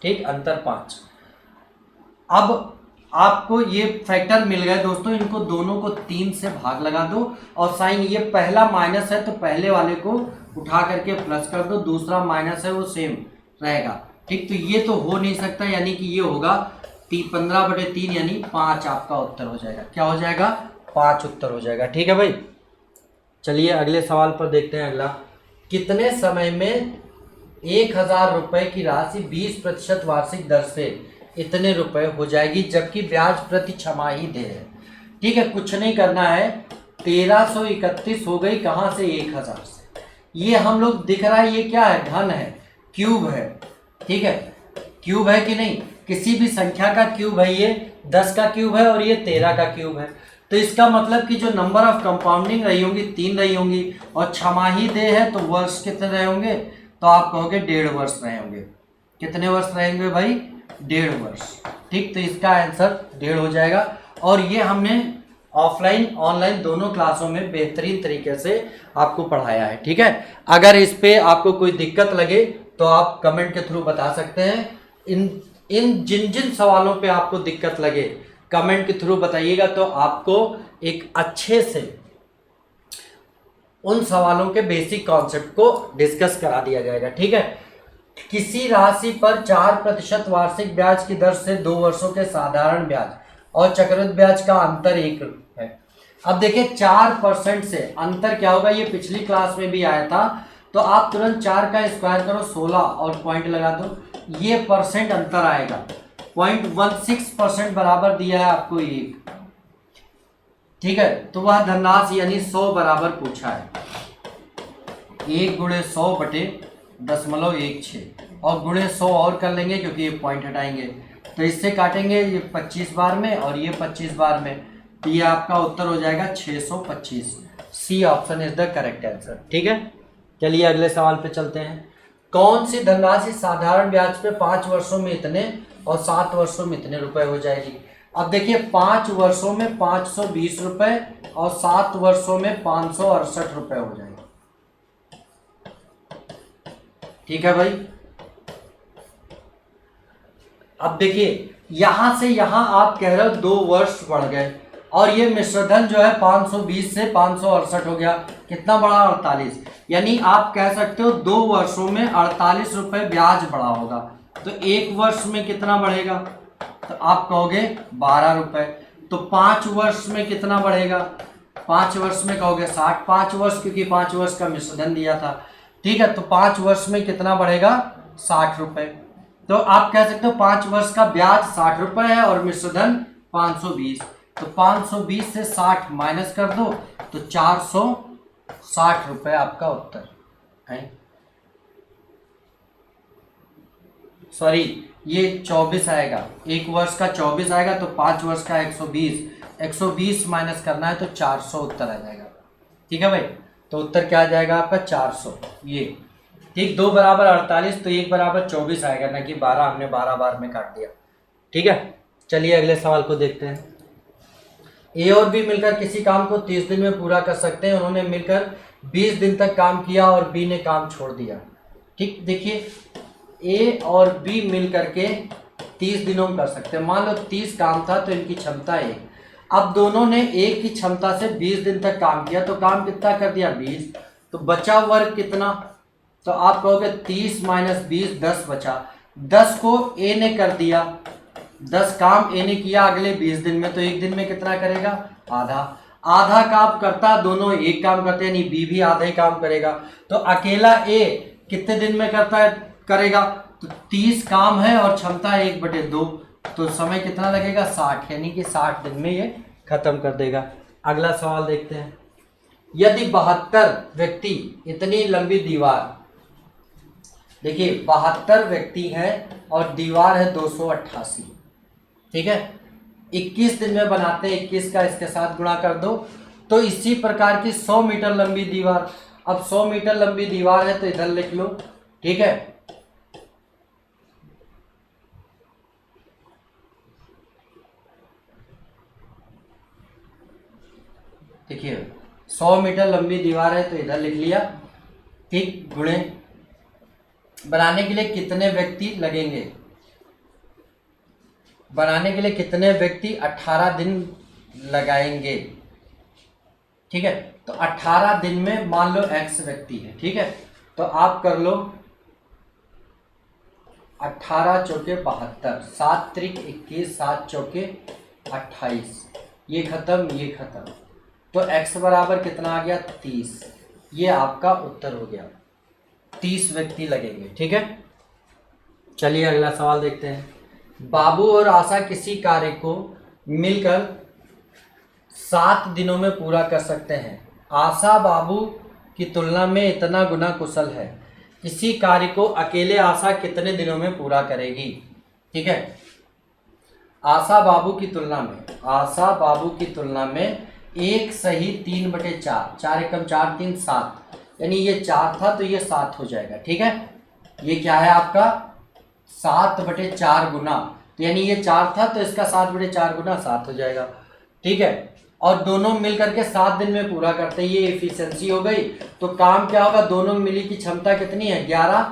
ठीक, अंतर 5। अब आपको ये फैक्टर मिल गए दोस्तों, इनको दोनों को 3 से भाग लगा दो और साइन, ये पहला माइनस है तो पहले वाले को उठा करके प्लस कर दो, दूसरा माइनस है वो सेम रहेगा। ठीक, तो ये तो हो नहीं सकता, यानी कि ये होगा 15/3 यानी 5 आपका उत्तर हो जाएगा। क्या हो जाएगा, 5 उत्तर हो जाएगा। ठीक है भाई, चलिए अगले सवाल पर देखते हैं। अगला, कितने समय में 1000 रुपए की राशि 20% वार्षिक दर से इतने रुपए हो जाएगी, जबकि ब्याज प्रति छमाही दे है। ठीक है, कुछ नहीं करना है, 1331 हो गई, कहाँ से, 1000 से। ये हम लोग दिख रहा है, ये क्या है, घन है, क्यूब है। ठीक है, क्यूब है कि नहीं, किसी भी संख्या का क्यूब है, ये 10 का क्यूब है और ये 13 का क्यूब है। तो इसका मतलब कि जो नंबर ऑफ कंपाउंडिंग रही होंगी 3 रही होंगी, और छमाही दे है तो वर्ष कितने रहे होंगे, तो आप कहोगे 1.5 वर्ष रहे होंगे। कितने वर्ष रहेंगे भाई, 1.5 वर्ष। ठीक, तो इसका आंसर 1.5 हो जाएगा। और ये हमने ऑफलाइन ऑनलाइन दोनों क्लासों में बेहतरीन तरीके से आपको पढ़ाया है। ठीक है, अगर इस पे आपको कोई दिक्कत लगे तो आप कमेंट के थ्रू बता सकते हैं। इन जिन सवालों पे आपको दिक्कत लगे कमेंट के थ्रू बताइएगा, तो आपको एक अच्छे से उन सवालों के बेसिक कॉन्सेप्ट को डिस्कस करा दिया जाएगा। ठीक है, किसी राशि पर 4% वार्षिक ब्याज की दर से 2 वर्षों के साधारण ब्याज और चक्रवृद्धि ब्याज का अंतर 1 है। अब देखिए 4% से अंतर क्या होगा, ये पिछली क्लास में भी आया था, तो आप तुरंत 4 का स्क्वायर करो 16 और पॉइंट लगा दो, ये परसेंट अंतर आएगा। 0.16% बराबर दिया है आपको 1। ठीक है, तो वह धनराशि यानी 100 बराबर पूछा है। 1 गुणे 100/0.16 और गुणे 100 और कर लेंगे क्योंकि ये पॉइंट हटाएंगे, तो इससे काटेंगे, ये 25 बार में और ये 25 बार में, तो ये आपका उत्तर हो जाएगा 625। C option is the correct answer. ठीक है, चलिए अगले सवाल पे चलते हैं। कौन सी धनराशि साधारण ब्याज पे 5 वर्षों में इतने और 7 वर्षों में इतने रुपए हो जाएगी। अब देखिए 5 वर्षों में 520 रुपए और 7 वर्षों में 568 रुपए हो जाएंगे। ठीक है भाई, अब देखिए यहां से यहां आप कह रहे हो 2 वर्ष बढ़ गए, और ये मिश्रधन जो है 520 से 568 हो गया, कितना बढ़ा, 48। यानी आप कह सकते हो 2 वर्षों में 48 रुपए ब्याज बढ़ा होगा। तो 1 वर्ष में कितना बढ़ेगा, तो आप कहोगे 12 रुपए। तो 5 वर्ष में कितना बढ़ेगा, 5 वर्ष में कहोगे 60, 5 वर्ष क्योंकि 5 वर्ष का मिश्रधन दिया था। ठीक है, तो 5 वर्ष में कितना बढ़ेगा, 60 रुपए। तो आप कह सकते हो 5 वर्ष का ब्याज 60 रुपए है और मिश्र धन 520। तो 520 से 60 माइनस कर दो तो 460 रुपए आपका उत्तर है। सॉरी, ये 24 आएगा, 1 वर्ष का 24 आएगा तो 5 वर्ष का 120 माइनस करना है तो 400 उत्तर आ जाएगा। ठीक है भाई, तो उत्तर क्या आ जाएगा आपका 400। ये ठीक, 2 बराबर 48 तो 1 बराबर 24 आएगा, ना कि 12, हमने 12 बार में काट दिया। ठीक है, चलिए अगले सवाल को देखते हैं। ए और बी मिलकर किसी काम को 30 दिन में पूरा कर सकते हैं। उन्होंने मिलकर 20 दिन तक काम किया और बी ने काम छोड़ दिया। ठीक, देखिए ए और बी मिल करके 30 दिनों में कर सकते हैं। मान लो 30 काम था तो इनकी क्षमता 1। अब दोनों ने एक की क्षमता से 20 दिन तक काम किया तो काम कितना कर दिया 20, तो बचा वर्ग कितना, तो आप कहोगे 30 माइनस 20 10 बचा। 10 को ए ने कर दिया, 10 काम ए ने किया अगले 20 दिन में, तो एक दिन में कितना करेगा आधा। आधा काम करता, दोनों एक काम करते हैं, यानी बी भी आधा ही काम करेगा। तो अकेला ए कितने दिन में करेगा, तो 30 काम है और क्षमता 1/2, तो समय कितना लगेगा 60, यानी कि 60 दिन में ये खत्म कर देगा। अगला सवाल देखते हैं। यदि 72 व्यक्ति इतनी लंबी दीवार, देखिए 72 व्यक्ति हैं और दीवार है 288, ठीक है, 21 दिन में बनाते हैं, 21 का इसके साथ गुणा कर दो, तो इसी प्रकार की 100 मीटर लंबी दीवार। अब 100 मीटर लंबी दीवार है तो इधर लिख लो। ठीक है, देखिए 100 मीटर लंबी दीवार है तो इधर लिख लिया। ठीक, गुणे बनाने के लिए कितने व्यक्ति लगेंगे, बनाने के लिए कितने व्यक्ति 18 दिन लगाएंगे। ठीक है, तो 18 दिन में मान लो x व्यक्ति है। ठीक है, तो आप कर लो 18 चौके 72, 7 त्रिक 21, 7 चौके 28, ये खत्म ये खत्म, तो x बराबर कितना आ गया 30। ये आपका उत्तर हो गया, 30 व्यक्ति लगेंगे। ठीक है, चलिए अगला सवाल देखते हैं। बाबू और आशा किसी कार्य को मिलकर 7 दिनों में पूरा कर सकते हैं। आशा बाबू की तुलना में इतना गुना कुशल है, इसी कार्य को अकेले आशा कितने दिनों में पूरा करेगी। ठीक है, आशा बाबू की तुलना में 1 सही 3/4, 4 एकम 4 3 7, यानी ये 4 था तो ये 7 हो जाएगा। ठीक है, ये क्या है आपका 7/4 गुना, तो यानी ये 4 था तो इसका 7/4 गुना 7 हो जाएगा। ठीक है, और दोनों मिल करके 7 दिन में पूरा करते हैं, ये एफिशिएंसी हो गई। तो काम क्या होगा, दोनों मिली की क्षमता कितनी है 11,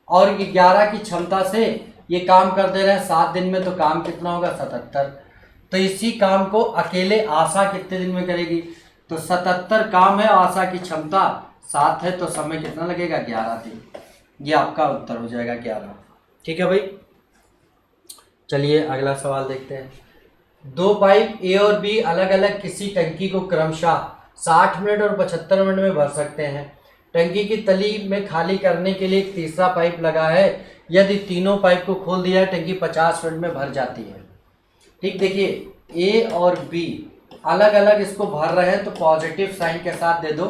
और 11 की क्षमता से ये काम कर दे रहे हैं 7 दिन में, तो काम कितना होगा 77। तो इसी काम को अकेले आशा कितने दिन में करेगी, तो 77 काम है, आशा की क्षमता 7 है, तो समय कितना लगेगा 11 दिन। ये आपका उत्तर हो जाएगा 11। ठीक है भाई, चलिए अगला सवाल देखते हैं। 2 पाइप ए और बी अलग अलग किसी टंकी को क्रमशः 60 मिनट और 75 मिनट में भर सकते हैं। टंकी की तली में खाली करने के लिए एक तीसरा पाइप लगा है। यदि तीनों पाइप को खोल दिया है टंकी 50 मिनट में भर जाती है। ठीक, देखिए ए और बी अलग अलग इसको भर रहे हैं तो पॉजिटिव साइन के साथ दे दो,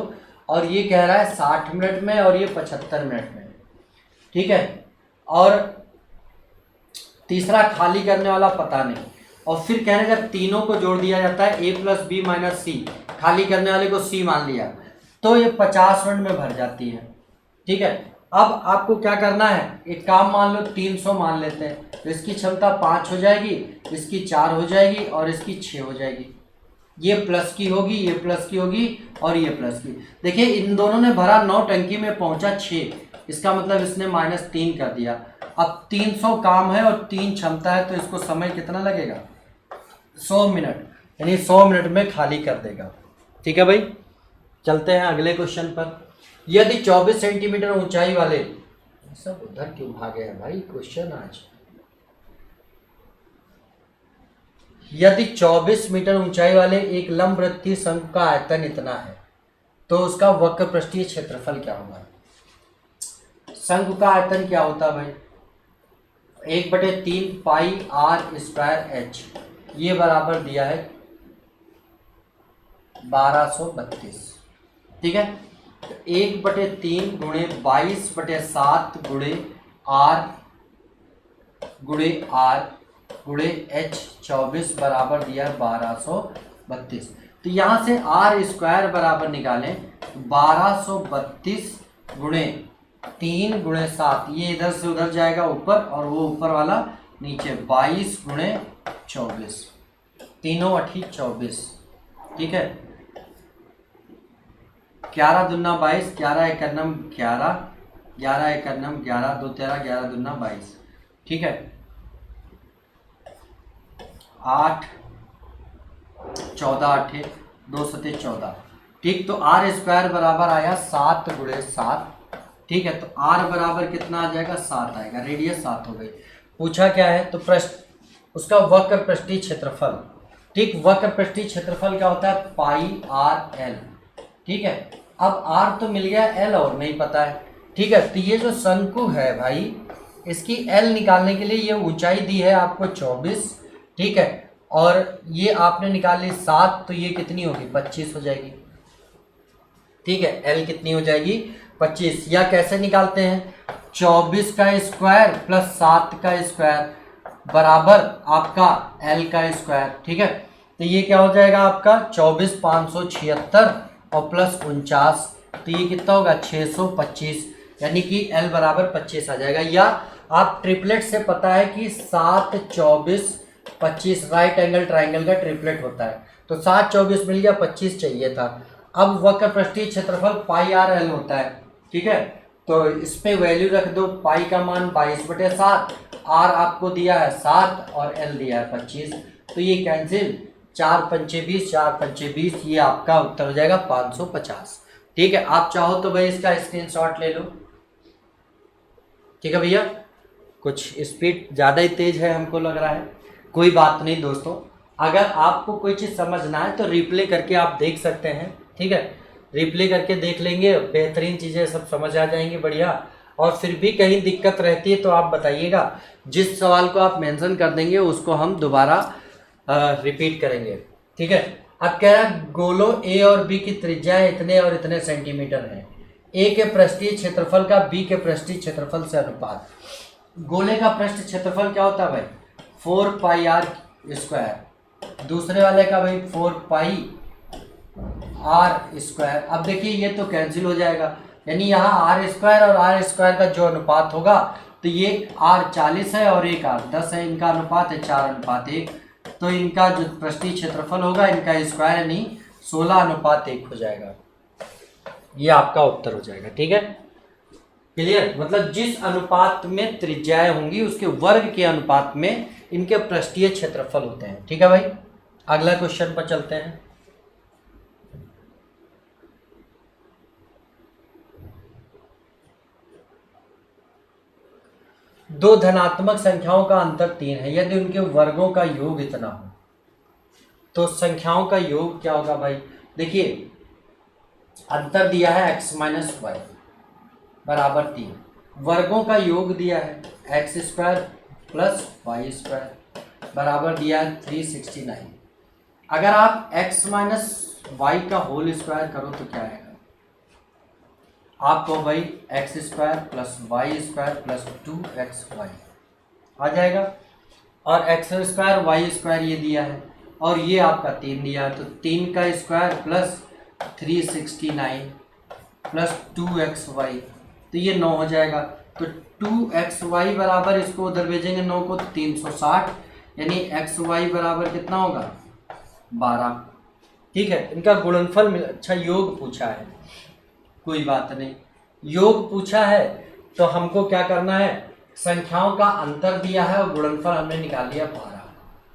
और ये कह रहा है 60 मिनट में और ये 75 मिनट में। ठीक है, और तीसरा खाली करने वाला पता नहीं, और फिर कह रहे जब तीनों को जोड़ दिया जाता है a + b - c, खाली करने वाले को c मान लिया, तो ये 50 मिनट में भर जाती है। ठीक है, अब आपको क्या करना है, एक काम मान लो 300 मान लेते हैं, तो इसकी क्षमता 5 हो जाएगी, इसकी 4 हो जाएगी और इसकी 6 हो जाएगी। ये प्लस की होगी, ये प्लस की होगी और ये प्लस की। देखिए इन दोनों ने भरा 9, टंकी में पहुंचा 6, इसका मतलब इसने -3 कर दिया। अब 300 काम है और 3 क्षमता है, तो इसको समय कितना लगेगा 100 मिनट, यानी 100 मिनट में खाली कर देगा। ठीक है भाई, चलते हैं अगले क्वेश्चन पर। यदि 24 सेंटीमीटर ऊंचाई वाले, सब उधर क्यों भागे हैं भाई क्वेश्चन आज। यदि 24 मीटर ऊंचाई वाले एक लंबवृत्तीय शंकु का आयतन इतना है, तो उसका वक्र पृष्ठीय क्षेत्रफल क्या होगा। शंकु का आयतन क्या होता है भाई, 1/3 पाई आर स्क्वायर एच, ये बराबर दिया है 1232। ठीक है, तो 1/3 गुणे 22/7 गुणे आर गुणे एच 24 बराबर दिया 1232। तो यहाँ से आर स्क्वायर बराबर निकालें 1232 गुणे 3 गुणे 7, ये इधर से उधर जाएगा ऊपर और वो ऊपर वाला नीचे, 22 गुणे 24, तीनों 8 24। ठीक है, 11 दूना 22, 11 एक नम 11, 11 एक नम 11, 2 13, 11 दूना 22। ठीक है, 8 14 8 2 7 14। ठीक, तो आर स्क्वायर बराबर आया 7 गुणे 7। ठीक है, तो आर बराबर कितना आ जाएगा, 7 आएगा, रेडियस 7 हो गई। पूछा क्या है, तो पृष्ठ उसका वक्र पृष्ठीय क्षेत्रफल। ठीक, वक्र पृष्ठीय क्षेत्रफल क्या होता है, पाई आर एल। ठीक है, अब आर तो मिल गया, एल और नहीं पता है। ठीक है, तो ये जो शंकु है भाई, इसकी एल निकालने के लिए ये ऊंचाई दी है आपको 24। ठीक है, और ये आपने निकाली 7, तो ये कितनी होगी, 25 हो जाएगी। ठीक है, एल कितनी हो जाएगी, 25। या कैसे निकालते हैं, 24 का स्क्वायर प्लस 7 का स्क्वायर बराबर आपका एल का स्क्वायर। ठीक है, तो ये क्या हो जाएगा आपका 24 576 और प्लस 49, तो ये कितना होगा 625, यानी कि एल बराबर 25 आ जाएगा। या आप ट्रिपलेट से पता है कि 7 24 25 राइट एंगल ट्राइंगल का ट्रिपलेट होता है, तो 7 24 मिल गया, 25 चाहिए था। अब वक्र पृष्ठीय क्षेत्रफल पाई आर एल होता है। ठीक है, तो इस पे वैल्यू रख दो, पाई का मान 22/7, आर आपको दिया है 7 और एल दिया है 25, तो ये कैंसिल, 4 पंचे 20, 4 पंचे 20, ये आपका उत्तर हो जाएगा 550। ठीक है, आप चाहो तो भाई इसका स्क्रीनशॉट ले लो। ठीक है भैया, कुछ स्पीड ज़्यादा ही तेज है हमको लग रहा है, कोई बात नहीं दोस्तों, अगर आपको कोई चीज़ समझना है तो रिप्ले करके आप देख सकते हैं। ठीक है, रिप्ले करके देख लेंगे, बेहतरीन चीज़ें सब समझ आ जाएंगी, बढ़िया। और फिर भी कहीं दिक्कत रहती है तो आप बताइएगा, जिस सवाल को आप मेंशन कर देंगे उसको हम दोबारा रिपीट करेंगे। ठीक है, अब कह रहा है गोलों ए और बी की त्रिज्या इतने और इतने सेंटीमीटर है, ए के पृष्ठीय क्षेत्रफल का बी के पृष्ठीय क्षेत्रफल से अनुपात। गोले का पृष्ठ क्षेत्रफल क्या होता है भाई, 4 पाई आर स्क्वायर, दूसरे वाले का भाई 4 पाई आर स्क्वायर। अब देखिए ये तो कैंसिल हो जाएगा, यानी यहाँ आर स्क्वायर और आर स्क्वायर का जो अनुपात होगा, तो ये आर 40 है और एक आर 10 है, इनका अनुपात है 4:1, तो इनका जो पृष्ठीय क्षेत्रफल होगा इनका स्क्वायर यानी 16:1 हो जाएगा, ये आपका उत्तर हो जाएगा। ठीक है, क्लियर, मतलब जिस अनुपात में त्रिज्याएं होंगी उसके वर्ग के अनुपात में इनके पृष्ठीय क्षेत्रफल होते हैं। ठीक है भाई, अगला क्वेश्चन पर चलते हैं। दो धनात्मक संख्याओं का अंतर 3 है, यदि उनके वर्गों का योग इतना हो, तो संख्याओं का योग क्या होगा भाई। देखिए अंतर दिया है x - y बराबर 3, वर्गों का योग दिया है x² प्लस y² बराबर दिया है 369। अगर आप x - y का होल स्क्वायर करो तो क्या आएगा, आपको भाई x² plus y² plus 2xy आ जाएगा, और x² y² ये दिया है और ये आपका 3 दिया है, तो 3 का स्क्वायर प्लस 369 प्लस 2xy, तो ये 9 हो जाएगा। तो 2xy बराबर, इसको उधर भेजेंगे 9 को, 360, यानी xy बराबर कितना होगा 12। ठीक है, इनका गुणनफल मिला, अच्छा योग पूछा है, कोई बात नहीं, योग पूछा है तो हमको क्या करना है, संख्याओं का अंतर दिया है और गुणनफल हमने निकाल लिया 12।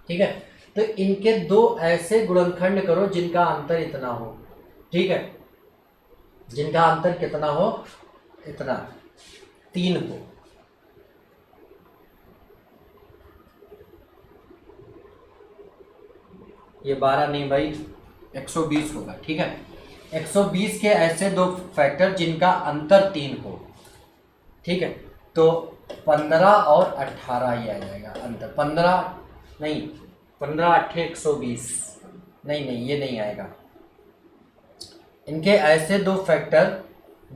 ठीक है, तो इनके दो ऐसे गुणनखंड करो जिनका अंतर इतना हो। ठीक है, जिनका अंतर कितना हो, इतना 3 हो। ये 12 नहीं भाई, 120 होगा। ठीक है, 120 के ऐसे दो फैक्टर जिनका अंतर 3 हो। ठीक है, तो 15 और 18 ही आ जाएगा अंतर। 15 नहीं, 15 अट्ठे 120, नहीं नहीं ये नहीं आएगा। इनके ऐसे दो फैक्टर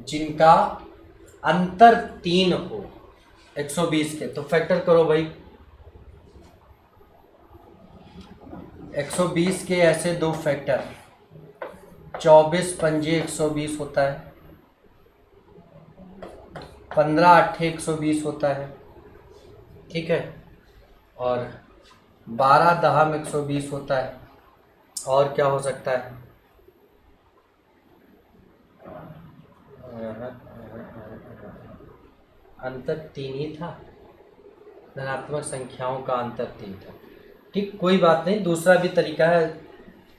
जिनका अंतर 3 हो 120 के, तो फैक्टर करो भाई। 120 के ऐसे दो फैक्टर, 24 पंजे 120 होता है, 15 अट्ठे 120 होता है, ठीक है, और 12 दहम 120 होता है। और क्या हो सकता है? अंतर 3 ही था, धनात्मक संख्याओं का अंतर 3 था। ठीक, कोई बात नहीं, दूसरा भी तरीका है।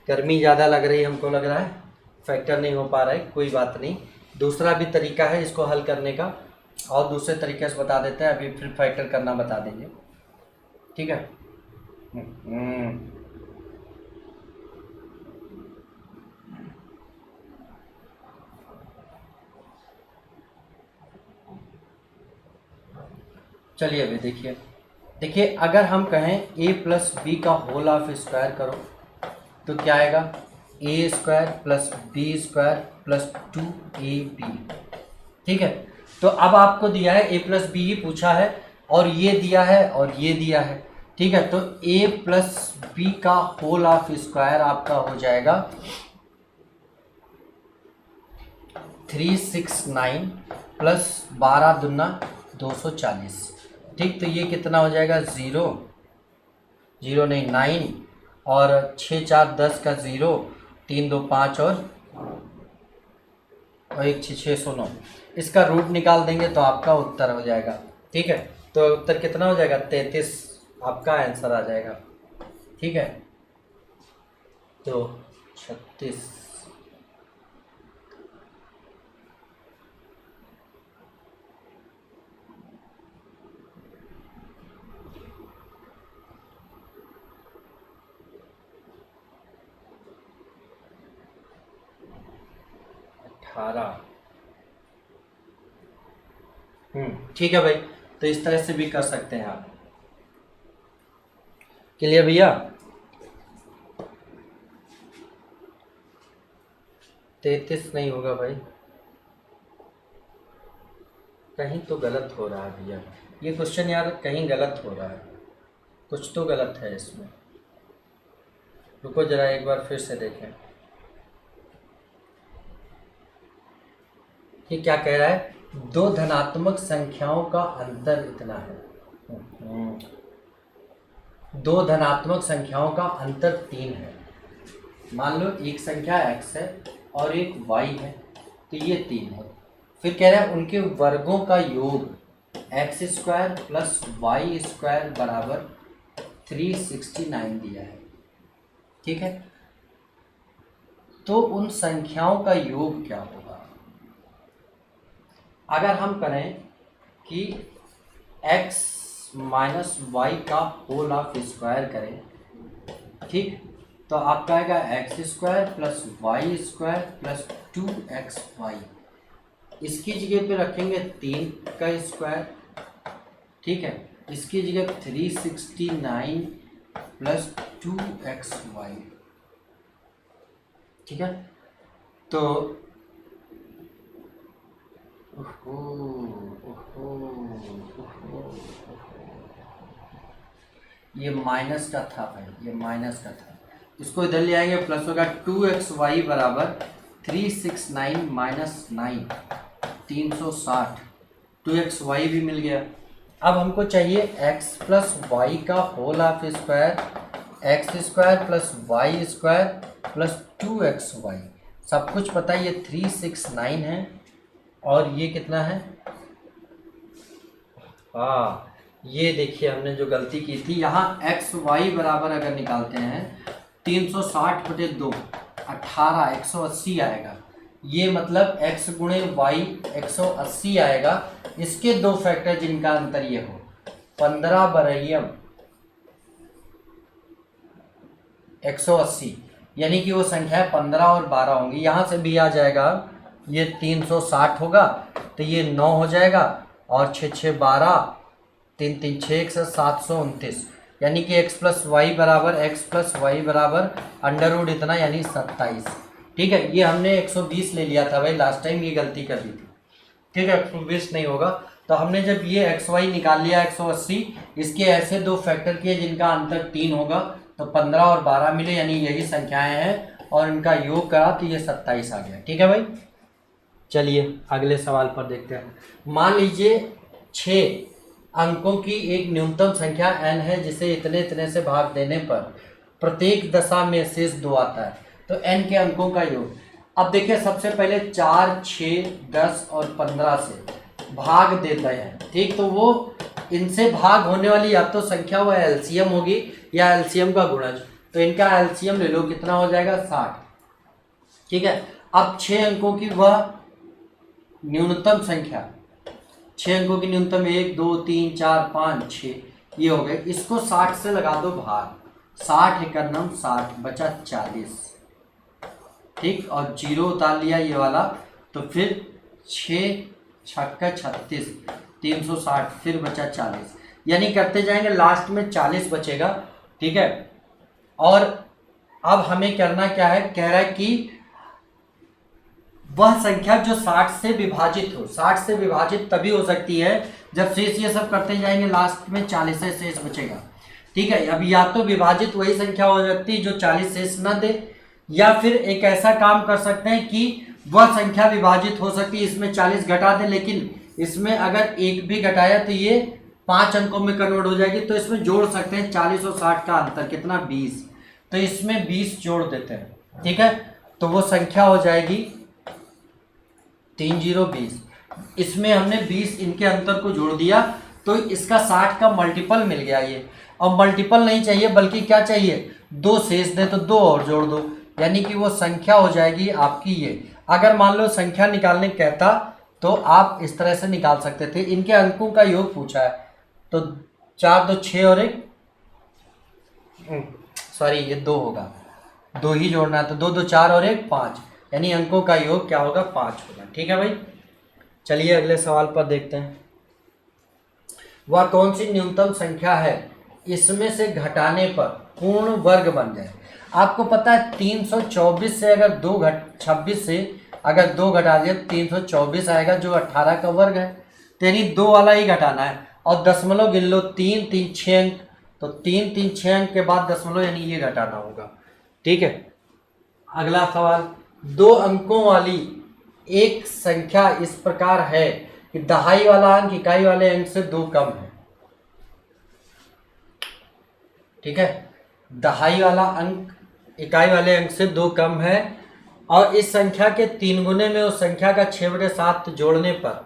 गर्मी ज़्यादा लग रही है हमको, लग रहा है फैक्टर नहीं हो पा रहा है, कोई बात नहीं, दूसरा भी तरीका है इसको हल करने का, और दूसरे तरीके से बता देते हैं। अभी फिर फैक्टर करना बता देंगे, ठीक है। चलिए अभी देखिए अगर हम कहें a प्लस बी का होल ऑफ स्क्वायर करो तो क्या आएगा? A square plus B square plus 2ab, ठीक है। तो अब आपको दिया है a प्लस बी ही पूछा है, और ये दिया है और ये दिया है, ठीक है। तो a प्लस बी का होल ऑफ स्क्वायर आपका हो जाएगा 369 प्लस 12 दूना 240, ठीक। तो ये कितना हो जाएगा? 0 नहीं 9, और 6 4 10 का 0, 3 2 5 और 1 6 609। इसका रूट निकाल देंगे तो आपका उत्तर हो जाएगा, ठीक है। तो उत्तर कितना हो जाएगा? 33 आपका आंसर आ जाएगा, ठीक है। तो 36 18। ठीक है भाई, तो इस तरह से भी कर सकते हैं आप। क्लियर भैया? 33 नहीं होगा भाई, कहीं तो गलत हो रहा है भैया, ये क्वेश्चन यार कहीं गलत हो रहा है, कुछ तो गलत है इसमें। रुको जरा एक बार फिर से देखें, ये क्या कह रहा है? दो धनात्मक संख्याओं का अंतर इतना है, दो धनात्मक संख्याओं का अंतर 3 है। मान लो एक संख्या x है और एक y है, तो ये 3 है। फिर कह रहा है उनके वर्गों का योग X square plus Y square बराबर 369 दिया है, ठीक है। तो उन संख्याओं का योग क्या होगा? अगर हम करें कि x माइनस वाई का होल ऑफ स्क्वायर करें, ठीक, तो आपका आएगा X square plus Y square plus 2xy। इसकी जगह पे रखेंगे 3 का स्क्वायर, ठीक है। इसकी जगह 369 प्लस 2xy, ठीक है। तो ये माइनस का था भाई, ये माइनस का था, इसको इधर ले आएंगे, प्लस होगा 2xy बराबर 369 माइनस 9 360, 2xy भी मिल गया। अब हमको चाहिए x प्लस वाई का whole of square, X square plus Y square plus 2xy। सब कुछ पता है, ये 369 है और ये कितना है? हाँ, ये देखिए हमने जो गलती की थी, यहाँ एक्स वाई बराबर अगर निकालते हैं 360 बटे 2 18 180 आएगा। ये मतलब x गुणे वाई 180 आएगा। इसके दो फैक्टर जिनका अंतर ये हो 15 बरहियम 180, यानी कि वो संख्या 15 और 12 होंगी। यहाँ से भी आ जाएगा, ये 360 होगा तो ये 9 हो जाएगा, और 6 6 12 तीन तीन छः एक 729, यानी कि x प्लस वाई बराबर अंडर रूट इतना यानी 27। ठीक है, ये हमने 120 ले लिया था भाई, लास्ट टाइम ये गलती कर दी थी। ठीक है, 120 नहीं होगा। तो हमने जब ये एक्स वाई निकाल लिया 180, इसके ऐसे दो फैक्टर किए जिनका अंतर 3 होगा, तो 15 और 12 मिले, यानी यही संख्याएं हैं, और इनका योग करा तो ये 27 आ गया। ठीक है भाई, चलिए अगले सवाल पर देखते हैं। मान लीजिए 6 अंकों की एक न्यूनतम संख्या n है, जिसे इतने इतने से भाग देने पर प्रत्येक दशा में शेष 2 आता है, तो n के अंकों का योग। अब देखिए, सबसे पहले 4, 6, 10 और 15 से भाग देते हैं। ठीक, तो वो इनसे भाग होने वाली या तो संख्या वह एलसीएम होगी या एलसीएम का गुणज, तो इनका एलसीएम ले लो, कितना हो जाएगा 60। ठीक है, अब 6 अंकों की वह न्यूनतम संख्या, 6 अंकों की न्यूनतम 1 2 3 4 5 6 ये हो गए, इसको 60 से लगा दो भाग, 60 एकम 60 बचा 40। ठीक, और 0 उतार लिया ये वाला, तो फिर 6 छक्का 36, 360, फिर बचा 40, यानी करते जाएंगे, लास्ट में 40 बचेगा। ठीक है, और अब हमें करना क्या है, कह रहा है कि वह संख्या जो 60 से विभाजित हो, 60 से विभाजित तभी हो सकती है जब शेष ये सब करते जाएंगे, लास्ट में 40 से शेष बचेगा। ठीक है, अब या तो विभाजित वही संख्या हो सकती है जो 40 शेष न दे, या फिर एक ऐसा काम कर सकते हैं कि वह संख्या विभाजित हो सकती है, इसमें 40 घटा दे, लेकिन इसमें अगर एक भी घटाया तो ये 5 अंकों में कन्वर्ट हो जाएगी, तो इसमें जोड़ सकते हैं 40 और 60 का अंतर कितना 20, तो इसमें 20 जोड़ देते हैं। ठीक है, तो वो संख्या हो जाएगी 3020। इसमें हमने 20 इनके अंतर को जोड़ दिया, तो इसका 60 का मल्टीपल मिल गया ये। अब मल्टीपल नहीं चाहिए, बल्कि क्या चाहिए, 2 शेष दे, तो 2 और जोड़ दो, यानी कि वो संख्या हो जाएगी आपकी ये। अगर मान लो संख्या निकालने कहता तो आप इस तरह से निकाल सकते थे। इनके अंकों का योग पूछा है, तो 4 2 6 और 1 सॉरी ये 2 होगा, 2 ही जोड़ना है, तो 2 2 4 और 1 5, यानी अंकों का योग क्या होगा 5 होगा। ठीक है भाई, चलिए अगले सवाल पर देखते हैं। वह कौन सी न्यूनतम संख्या है इसमें से घटाने पर पूर्ण वर्ग बन जाए। आपको पता है 324 से अगर 26 से अगर 2 घटा दिया 324 आएगा, जो 18 का वर्ग है, तो यानी 2 वाला ही घटाना है, और दशमलव गिन लो, 3 3 6 अंक, तो 3 3 6 अंक के बाद दशमलव, यानी ये घटाना होगा। ठीक है, अगला सवाल, 2 अंकों वाली एक संख्या इस प्रकार है कि दहाई वाला अंक इकाई वाले अंक से 2 कम है। ठीक है, दहाई वाला अंक इकाई वाले अंक से 2 कम है, और इस संख्या के 3 गुने में उस संख्या का 6/7 जोड़ने पर,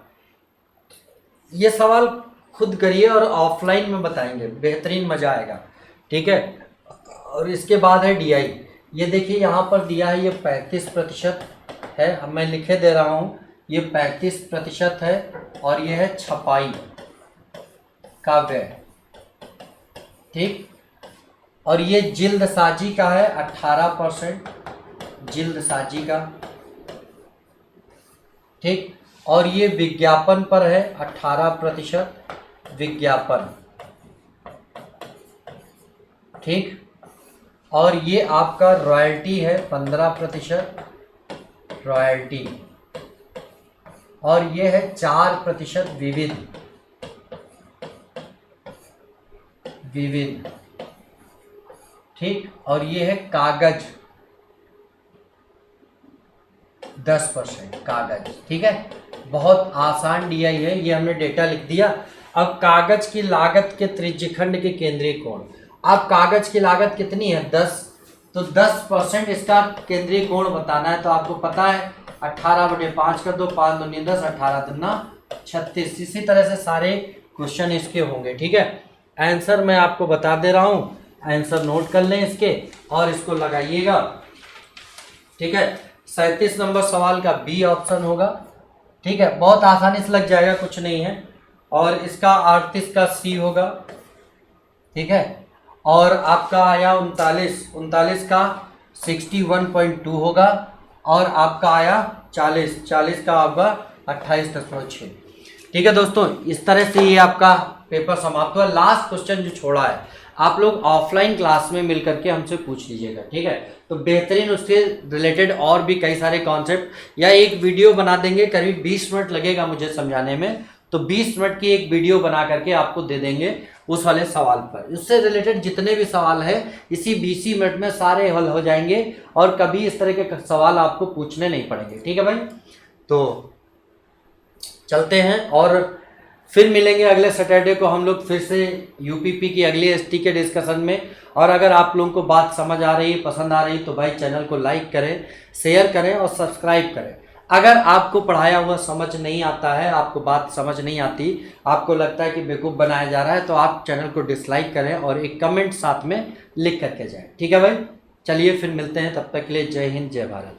यह सवाल खुद करिए और ऑफलाइन में बताएंगे, बेहतरीन मजा आएगा। ठीक है, और इसके बाद है DI। ये देखिए यहाँ पर दिया है, ये 35% है, हम मैं लिखे दे रहा हूँ, ये 35% है, और ये है छपाई का व्यय। ठीक, और ये जिल्द साजी का है 18%, जिल्द साजी का। ठीक, और ये विज्ञापन पर है 18% विज्ञापन। ठीक, और ये आपका रॉयल्टी है 15% रॉयल्टी, और ये है 4% विविध विविध। ठीक, और ये है कागज 10% कागज। ठीक है, बहुत आसान DI है, ये हमने डेटा लिख दिया। अब कागज की लागत के त्रिज्यखंड के केंद्रीय कोण, अब कागज की लागत कितनी है 10, तो 10% इसका केंद्रीय कोण बताना है। तो आपको पता है 18/5 कर दो, 5 दूनी 10, 18 दूना 36। इसी तरह से सारे क्वेश्चन इसके होंगे। ठीक है, आंसर मैं आपको बता दे रहा हूँ, आंसर नोट कर लें इसके और इसको लगाइएगा। ठीक है, 37 नंबर सवाल का B ऑप्शन होगा। ठीक है, बहुत आसानी से लग जाएगा, कुछ नहीं है। और इसका 38 का C होगा। ठीक है, और आपका आया 39 का 61.2 होगा, और आपका आया 40 का होगा 28.6। ठीक है दोस्तों, इस तरह से ये आपका पेपर समाप्त हुआ। लास्ट क्वेश्चन जो छोड़ा है आप लोग ऑफलाइन क्लास में मिल करके हमसे पूछ लीजिएगा, ठीक है। तो बेहतरीन उसके रिलेटेड और भी कई सारे कॉन्सेप्ट या एक वीडियो बना देंगे, करीब 20 मिनट लगेगा मुझे समझाने में, तो 20 मिनट की एक वीडियो बना करके आपको दे देंगे उस वाले सवाल पर। उससे रिलेटेड जितने भी सवाल है इसी 20 मिनट में सारे हल हो जाएंगे और कभी इस तरह के सवाल आपको पूछने नहीं पड़ेंगे, ठीक है भाई। तो चलते हैं और फिर मिलेंगे अगले सैटरडे को हम लोग फिर से यूपीपी की अगली एसटी के डिस्कशन में। और अगर आप लोगों को बात समझ आ रही है, पसंद आ रही है, तो भाई चैनल को लाइक करें, शेयर करें और सब्सक्राइब करें। अगर आपको पढ़ाया हुआ समझ नहीं आता है, आपको बात समझ नहीं आती, आपको लगता है कि बेवकूफ़ बनाया जा रहा है, तो आप चैनल को डिसलाइक करें और एक कमेंट साथ में लिख करके जाएं, ठीक है भाई। चलिए फिर मिलते हैं, तब तक के लिए जय हिंद जय भारत।